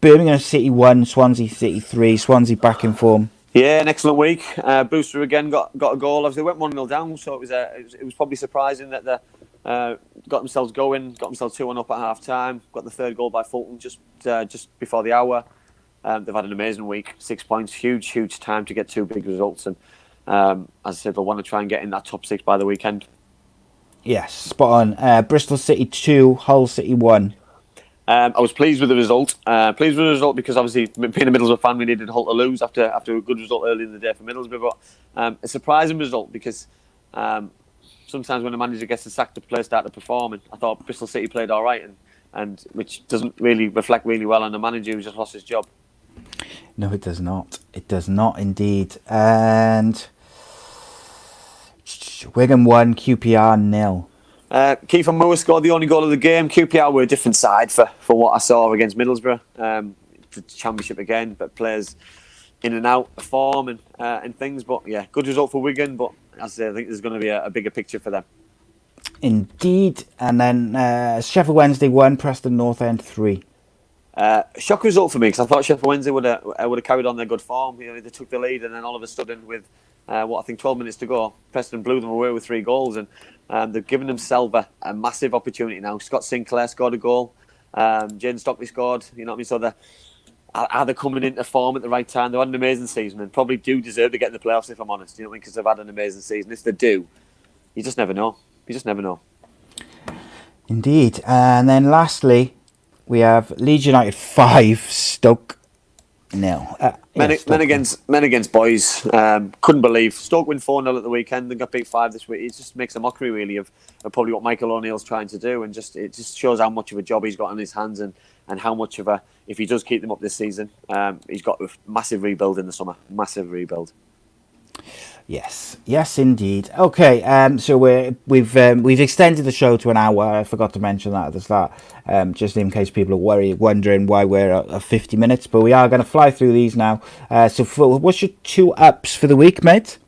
Birmingham City 1, Swansea City 3. Swansea back in form. Yeah, an excellent week. Brewster again got a goal. Obviously, they went 1-0 down, so it was probably surprising that got themselves going, got themselves 2-1 up at half time, got the third goal by Fulton just before the hour. They've had an amazing week, 6 points, huge time to get 2 big results. And as I said, they want to try and get in that top 6 by the weekend. Yes, spot on. Bristol City 2, Hull City 1. I was pleased with the result. Because obviously, being a Middlesbrough fan, we needed Hull to lose after a good result early in the day for Middlesbrough. But a surprising result because sometimes when a manager gets the sack, the players start to perform. And I thought Bristol City played all right, and which doesn't really reflect really well on the manager who just lost his job. No, it does not. It does not indeed. And Wigan 1, QPR 0. Kiefer Moore scored the only goal of the game. QPR were a different side for what I saw against Middlesbrough. The Championship again, but players in and out of form and things. But yeah, good result for Wigan. But as I say, I think there's going to be a bigger picture for them. Indeed. And then Sheffield Wednesday 1, Preston North End 3. Shock result for me because I thought Sheffield Wednesday would have carried on their good form. You know, they took the lead and then all of a sudden with 12 minutes to go, Preston blew them away with 3 goals and they've given themselves a massive opportunity now. Scott Sinclair scored a goal. Jaden Stockley scored. You know what I mean? So they're coming into form at the right time. They've had an amazing season and probably do deserve to get in the playoffs if I'm honest. You know what I mean? Because they've had an amazing season. If they do, you just never know. You just never know. Indeed. And then lastly, we have Leeds United 5, Stoke 0. Men against boys. Couldn't believe Stoke win 4-0 at the weekend. They got beat 5 this week. It just makes a mockery really of probably what Michael O'Neill's trying to do, and it just shows how much of a job he's got on his hands and how much of if he does keep them up this season, he's got a massive rebuild in the summer. Massive rebuild. Yes, indeed. Okay, so we've extended the show to an hour. I forgot to mention that at the start, just in case people are wondering why we're at 50 minutes. But we are going to fly through these now. What's your 2 ups for the week, mate?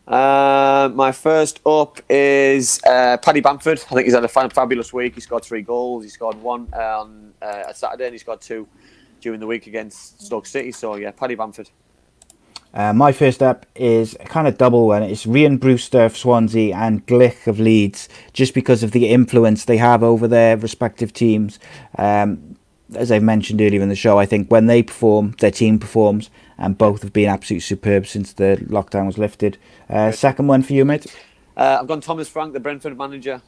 My first up is Paddy Bamford. I think he's had a fabulous week. He scored 3 goals. He scored 1 on Saturday, and he scored 2 during the week against Stoke City. So yeah, Paddy Bamford. My first up is a kind of double one. It's Ryan Brewster of Swansea and Glick of Leeds, just because of the influence they have over their respective teams. As I mentioned earlier in the show, I think when they perform, their team performs, and both have been absolutely superb since the lockdown was lifted. Second one for you, mate? I've gone Thomas Frank, the Brentford manager.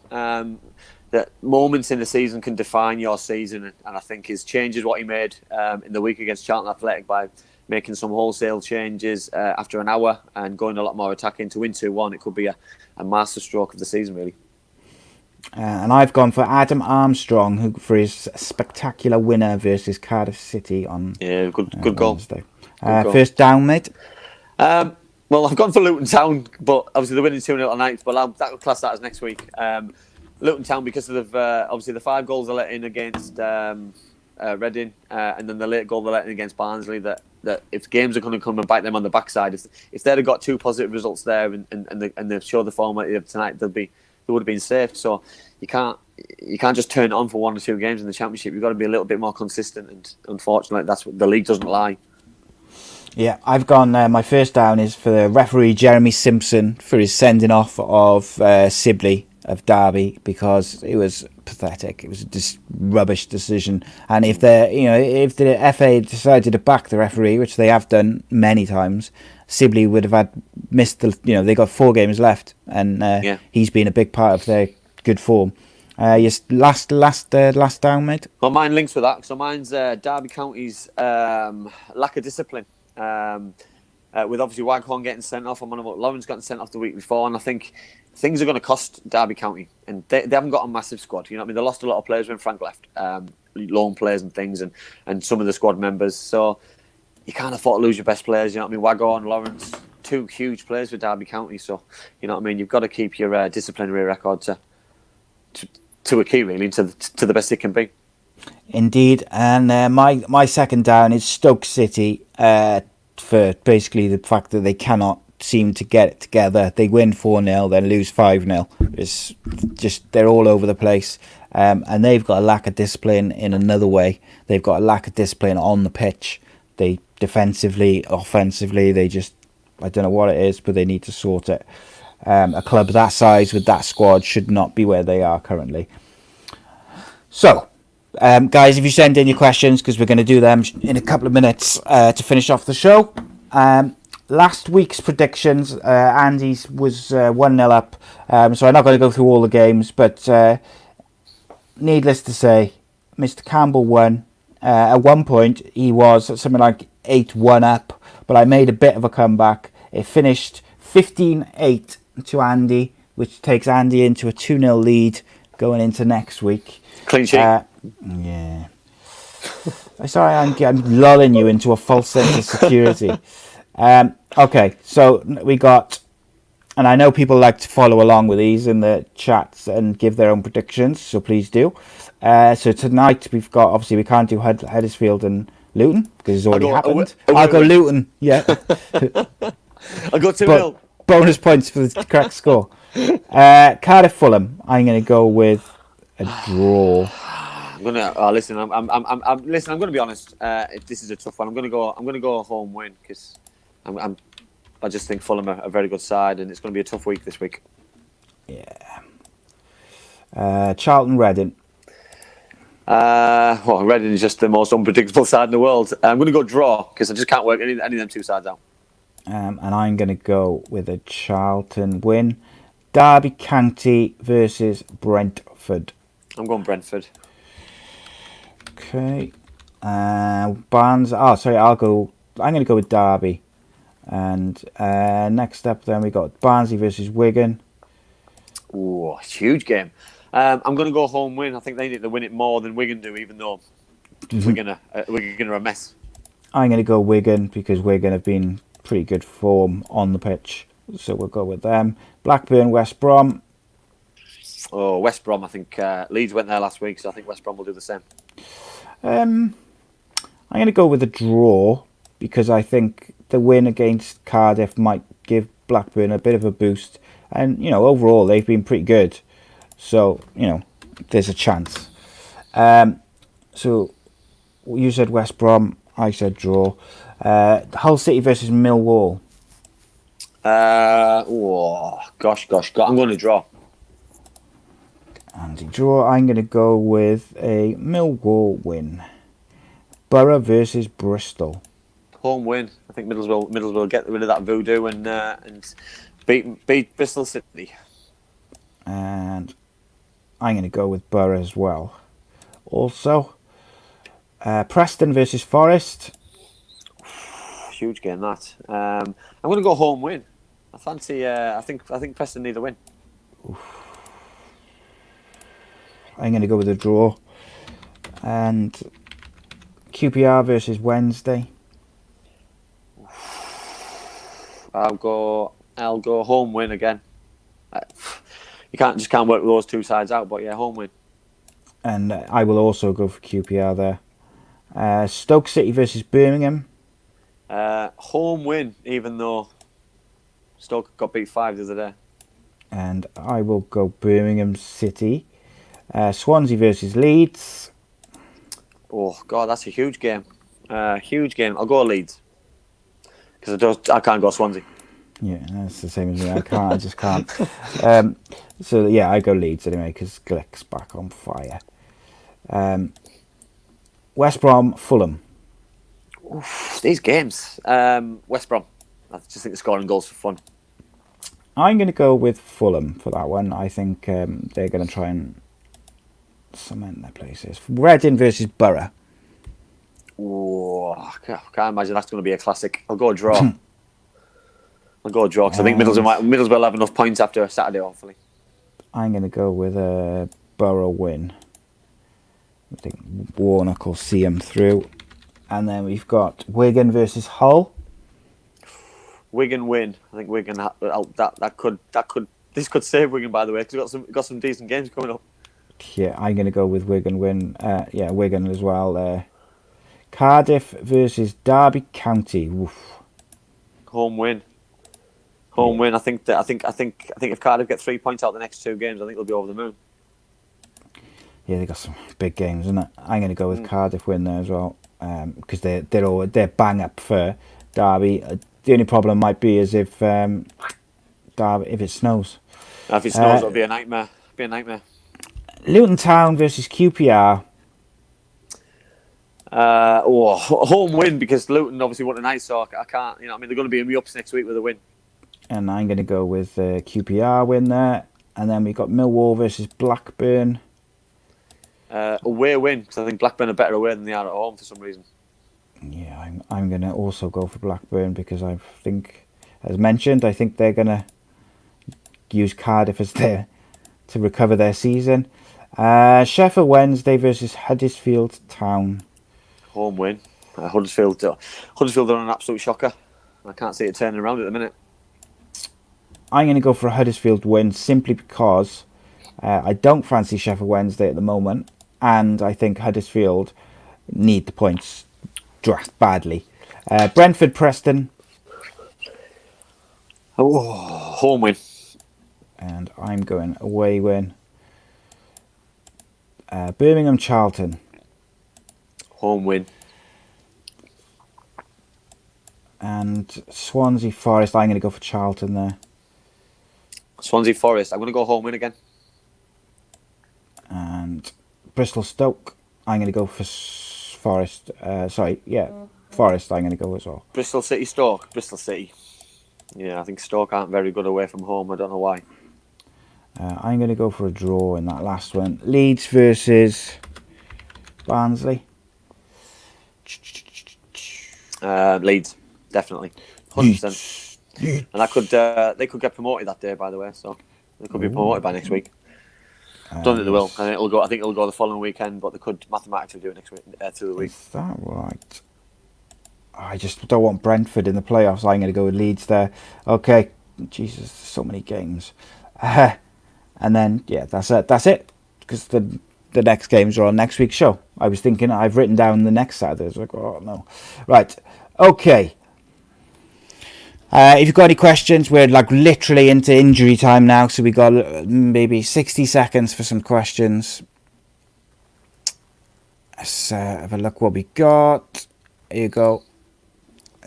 That moments in the season can define your season, and I think his changes what he made in the week against Charlton Athletic by making some wholesale changes after an hour and going a lot more attacking to win 2-1. It could be a masterstroke of the season, really. And I've gone for Adam Armstrong for his spectacular winner versus Cardiff City on good goal. Wednesday. First down, mate. Well, I've gone for Luton Town, but obviously they're winning 2-0 tonight, but I'll class that as next week. Luton Town, because of obviously the 5 goals they let in against Reading, and then the late goal they let in against Barnsley, that if games are going to come and bite them on the backside, if they'd have got 2 positive results there and they've showed the form like they have tonight, they would have been safe. So you can't just turn it on for 1 or 2 games in the Championship. You've got to be a little bit more consistent, and unfortunately, that's what the league doesn't lie. Yeah, I've gone. My first down is for the referee Jeremy Simpson for his sending off of Sibley of Derby, because it was pathetic. It was a rubbish decision, and if the FA decided to back the referee, which they have done many times, Sibley would have missed they got 4 games left, and he's been a big part of their good form. Yes, last down, mate. Well, mine links with that. So mine's Derby County's lack of discipline. With obviously Waghorn getting sent off, and Lawrence got sent off the week before, and I think things are going to cost Derby County, and they haven't got a massive squad. You know what I mean? They lost a lot of players when Frank left, loan players and things, and some of the squad members. So you can't afford to lose your best players. You know what I mean? Waghorn, Lawrence, 2 huge players for Derby County. So you know what I mean? You've got to keep your disciplinary record to a key, really, to the best it can be. Indeed, and my second down is Stoke City for basically the fact that they cannot seem to get it together. They win 4-0, then lose 5-0. It's just, they're all over the place, and they've got a lack of discipline in another way. They've got a lack of discipline on the pitch. They defensively, offensively, they just, I don't know what it is, but they need to sort it. A club that size with that squad should not be where they are currently. So, guys, if you send in your questions, because we're going to do them in a couple of minutes to finish off the show. Last week's predictions, Andy's was 1-0 up, so I'm not going to go through all the games, but needless to say, Mr. Campbell won. At one point, he was something like 8-1 up, but I made a bit of a comeback. It finished 15-8 to Andy, which takes Andy into a 2-0 lead going into next week. Clean sheet. Yeah. Sorry, I'm lulling you into a false sense of security. Okay, so we got, and I know people like to follow along with these in the chats and give their own predictions, so please do. So tonight we've got, obviously we can't do Huddersfield and Luton because it's already happened. I'll go Luton, yeah. I'll go 2-0. Bonus points for the correct score. Cardiff Fulham, I'm going to go with a draw. I'm gonna listen. Listen. I'm gonna be honest. This is a tough one. I'm gonna go a home win because I just think Fulham are a very good side, and it's gonna be a tough week this week. Yeah. Charlton Reading. Well, Reading is just the most unpredictable side in the world. I'm gonna go draw because I just can't work any of them two sides out. And I'm gonna go with a Charlton win. Derby County versus Brentford. I'm going Brentford. Okay. Barnes. Oh, sorry. I'm going to go with Derby. And next up, then we got Barnsley versus Wigan. Oh, huge game. I'm going to go home win. I think they need to win it more than Wigan do, even though Wigan are a mess. I'm going to go Wigan because Wigan have been pretty good form on the pitch, so we'll go with them. Blackburn, West Brom. Oh, West Brom. I think Leeds went there last week, so I think West Brom will do the same. I'm going to go with a draw because I think the win against Cardiff might give Blackburn a bit of a boost. And, overall, they've been pretty good. So, there's a chance. So, you said West Brom, I said draw. Hull City versus Millwall. Gosh. I'm going to draw. Andy draw. I'm going to go with a Millwall win. Boro versus Bristol. Home win. I think Middlesbrough will get rid of that voodoo and beat Bristol City. And I'm going to go with Boro as well. Also, Preston versus Forest. Huge game that. I'm going to go home win. I fancy. I think Preston need a win. I'm going to go with a draw. And QPR versus Wednesday. I'll go home win again. You can't work those two sides out, but yeah, home win. And I will also go for QPR there. Stoke City versus Birmingham. Home win, even though Stoke got beat 5 the other day. And I will go Birmingham City. Swansea versus Leeds. Oh God, that's a huge game. Huge game. I'll go Leeds because I can't go Swansea. Yeah, that's the same as me. I just can't. So yeah, I go Leeds anyway because Glick's back on fire. West Brom, Fulham. Oof, these games. West Brom. I just think they're scoring goals for fun. I'm going to go with Fulham for that one. I think they're going to try and cement their places. Reading versus Boro. Oh, I can't imagine that's going to be a classic. I'll go draw. I'll go draw because I think Middlesbrough will have enough points after Saturday, hopefully. I'm going to go with a Boro win. I think Warnock will see them through. And then we've got Wigan versus Hull. Wigan win. I think Wigan this could save Wigan, by the way, because we've got some decent games coming up. Yeah, I'm going to go with Wigan win. Yeah, Wigan as well. Cardiff versus Derby County. Oof. Home win. Home win. I think if Cardiff get 3 points out the next 2 games, I think they'll be over the moon. Yeah, they got some big games, isn't it? I'm going to go with Cardiff win there as well, because they're bang up for Derby. The only problem might be is if derby if it snows. If it snows, it'll be a nightmare. Luton Town versus QPR. Home win, because Luton obviously won tonight, so I can't. They're going to be in the ups next week with a win. And I'm going to go with QPR win there. And then we've got Millwall versus Blackburn. Away win, because I think Blackburn are better away than they are at home for some reason. Yeah, I'm going to also go for Blackburn, because I think, as mentioned, I think they're going to use Cardiff as their to recover their season. Sheffield Wednesday versus Huddersfield Town. Home win. Huddersfield are an absolute shocker. I can't see it turning around at the minute. I'm going to go for a Huddersfield win, simply because I don't fancy Sheffield Wednesday at the moment, and I think Huddersfield need the points badly. Brentford Preston. Home win. And I'm going away win. Birmingham Charlton. Home win. And Swansea Forest. I'm going to go for Charlton there. Swansea Forest. I'm going to go home win again. And Bristol Stoke. I'm going to go for Forest. Forest I'm going to go as well. Bristol City Stoke. Bristol City. Yeah, I think Stoke aren't very good away from home. I don't know why. I'm going to go for a draw in that last one. Leeds versus Barnsley. Leeds, definitely, 100%. And they could get promoted that day, by the way. So they could be promoted by next week. Don't think they will. I think it'll go the following weekend, but they could mathematically do it next week, through the week. Is that right? I just don't want Brentford in the playoffs. I'm going to go with Leeds there. Okay, Jesus, there's so many games. And then, yeah, that's it. Because the next games are on next week's show. I was thinking, I've written down the next Saturday. I was like, oh, no. Right, okay. If you've got any questions, we're like literally into injury time now. So we got maybe 60 seconds for some questions. Let's have a look what we got. Here you go.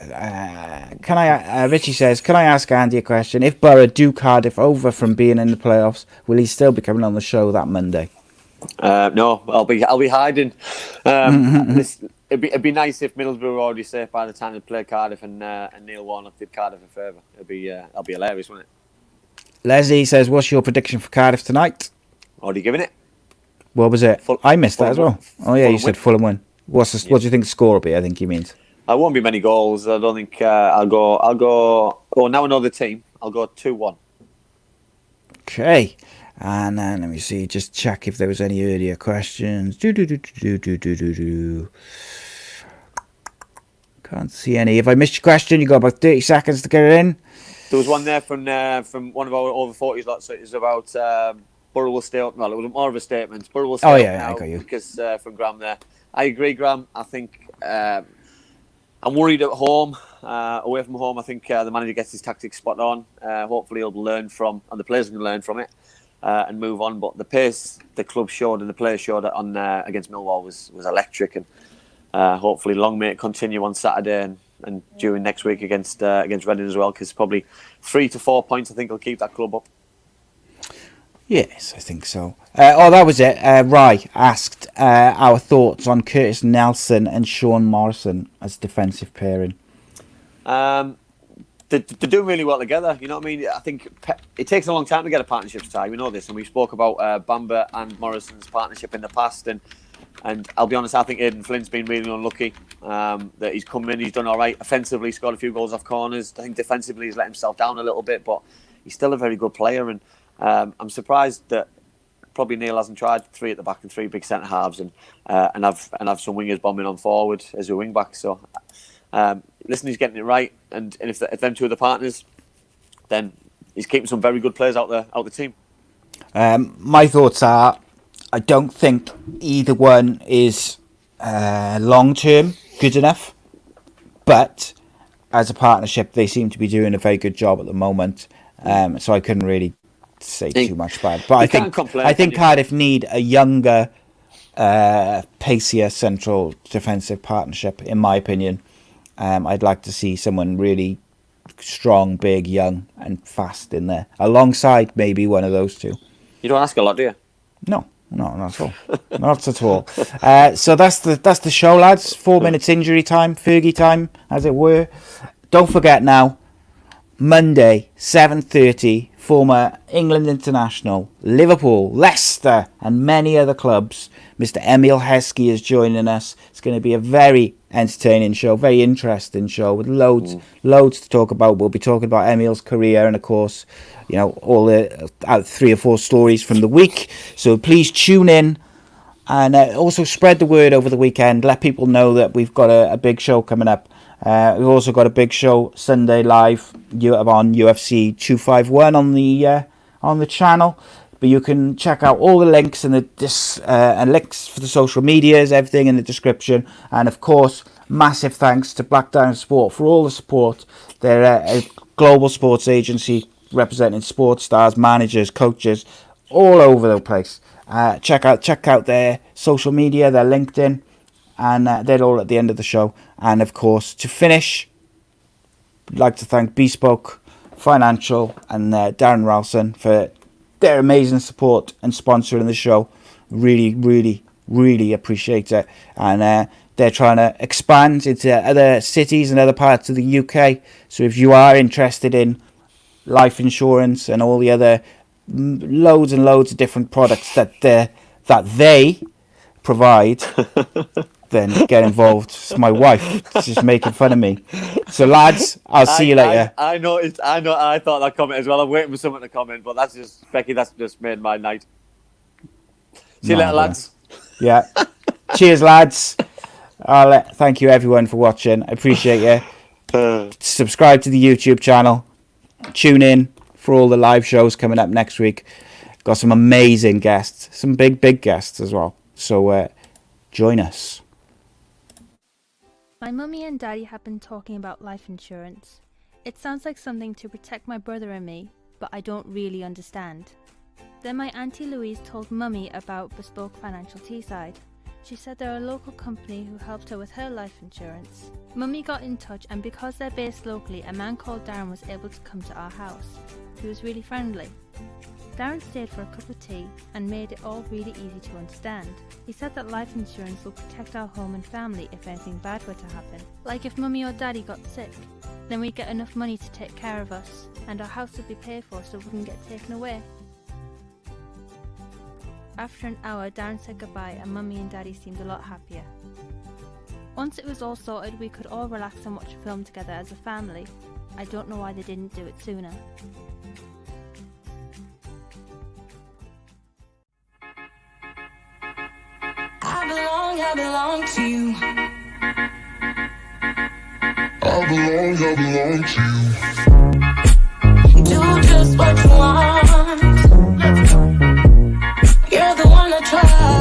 Richie says, can I ask Andy a question? If Boro do Cardiff over from being in the playoffs, will he still be coming on the show that Monday? No, I'll be hiding. It'd be nice if Middlesbrough were already safe by the time they play Cardiff, and Neil Warnock did Cardiff a favour. That'll be hilarious, wouldn't it? Leslie says, what's your prediction for Cardiff tonight? Already given it. What was it? I missed that as well. Oh yeah, you said Fulham win. What do you think the score will be? I think he means. I won't be many goals. I don't think I'll go. Oh, now I know the team. I'll go 2-1. Okay. And then let me see. Just check if there was any earlier questions. Can't see any. If I missed your question, you got about 30 seconds to get it in. There was one there from one of our over 40s lots. So it was about Boro will stay up. Well, it was more of a statement. Boro will stay up now, I got you. Because from Graham there. I agree, Graham. I think I'm worried at home. Away from home, I think the manager gets his tactics spot on. Hopefully he'll learn from, and the players can learn from it and move on. But the pace the club showed and the players showed on against Millwall was electric. And hopefully long may it continue on Saturday and during next week against Reading as well, because probably 3 to 4 points I think will keep that club up. Yes, I think so. That was it. Rye asked our thoughts on Curtis Nelson and Sean Morrison as defensive pairing. They're doing really well together. You know what I mean? I think it takes a long time to get a partnership tie. We know this, and we spoke about Bamba and Morrison's partnership in the past. And I'll be honest, I think Aidan Flint's been really unlucky. That he's come in, he's done all right. Offensively, scored a few goals off corners. I think defensively, he's let himself down a little bit, but he's still a very good player. And I'm surprised that probably Neil hasn't tried 3 at the back and 3 big centre halves and have some wingers bombing on forward as a wing back. So listen, he's getting it right, and if them two are the partners, then he's keeping some very good players out the team. My thoughts are, I don't think either one is long term good enough, but as a partnership, they seem to be doing a very good job at the moment. So I couldn't really say too much about it. But I think Cardiff need a younger, pacier central defensive partnership, in my opinion. I'd like to see someone really strong, big, young, and fast in there, alongside maybe one of those two. You don't ask a lot, do you? No, not at all. Not at all. So that's the show, lads. 4 minutes injury time, Fergie time, as it were. Don't forget now, Monday, 7:30, former England international, Liverpool, Leicester, and many other clubs. Mr. Emil Heskey is joining us. It's going to be a very entertaining show, very interesting show with loads to talk about. We'll be talking about Emil's career and, of course, you know, all the 3 or 4 stories from the week. So please tune in and also spread the word over the weekend. Let people know that we've got a big show coming up. We've also got a big show Sunday live on UFC 251 on the channel. But you can check out all the links and links for the social medias, everything in the description. And of course, massive thanks to Black Diamond Sport for all the support. They're a global sports agency representing sports stars, managers, coaches, all over the place. Check out their social media, their LinkedIn, and they're all at the end of the show. And of course, to finish, I'd like to thank Bespoke Financial and Darren Ralston for their amazing support and sponsoring the show. Really, really, really appreciate it. And they're trying to expand into other cities and other parts of the UK. So if you are interested in life insurance and all the other loads and loads of different products that they provide, then get involved. It's my wife. She's just making fun of me. So lads, I'll see you later. I thought that comment as well. I'm waiting for someone to comment, but that's just Becky. That's just made my night. See you later, lads. Yeah. Cheers, lads. Thank you everyone for watching. I appreciate you. Subscribe to the YouTube channel. Tune in for all the live shows coming up next week. Got some amazing guests, some big guests as well. So join us. My mummy and daddy have been talking about life insurance. It sounds like something to protect my brother and me, but I don't really understand. Then my Auntie Louise told Mummy about Bespoke Financial Teesside. She said they're a local company who helped her with her life insurance. Mummy got in touch, and because they're based locally, a man called Darren was able to come to our house. He was really friendly. Darren stayed for a cup of tea and made it all really easy to understand. He said that life insurance will protect our home and family if anything bad were to happen. Like if Mummy or Daddy got sick, then we'd get enough money to take care of us, and our house would be paid for so we wouldn't get taken away. After an hour, Darren said goodbye and Mummy and Daddy seemed a lot happier. Once it was all sorted, we could all relax and watch a film together as a family. I don't know why they didn't do it sooner. I belong to you. I belong to you. Do just what you want. You're the one I trust.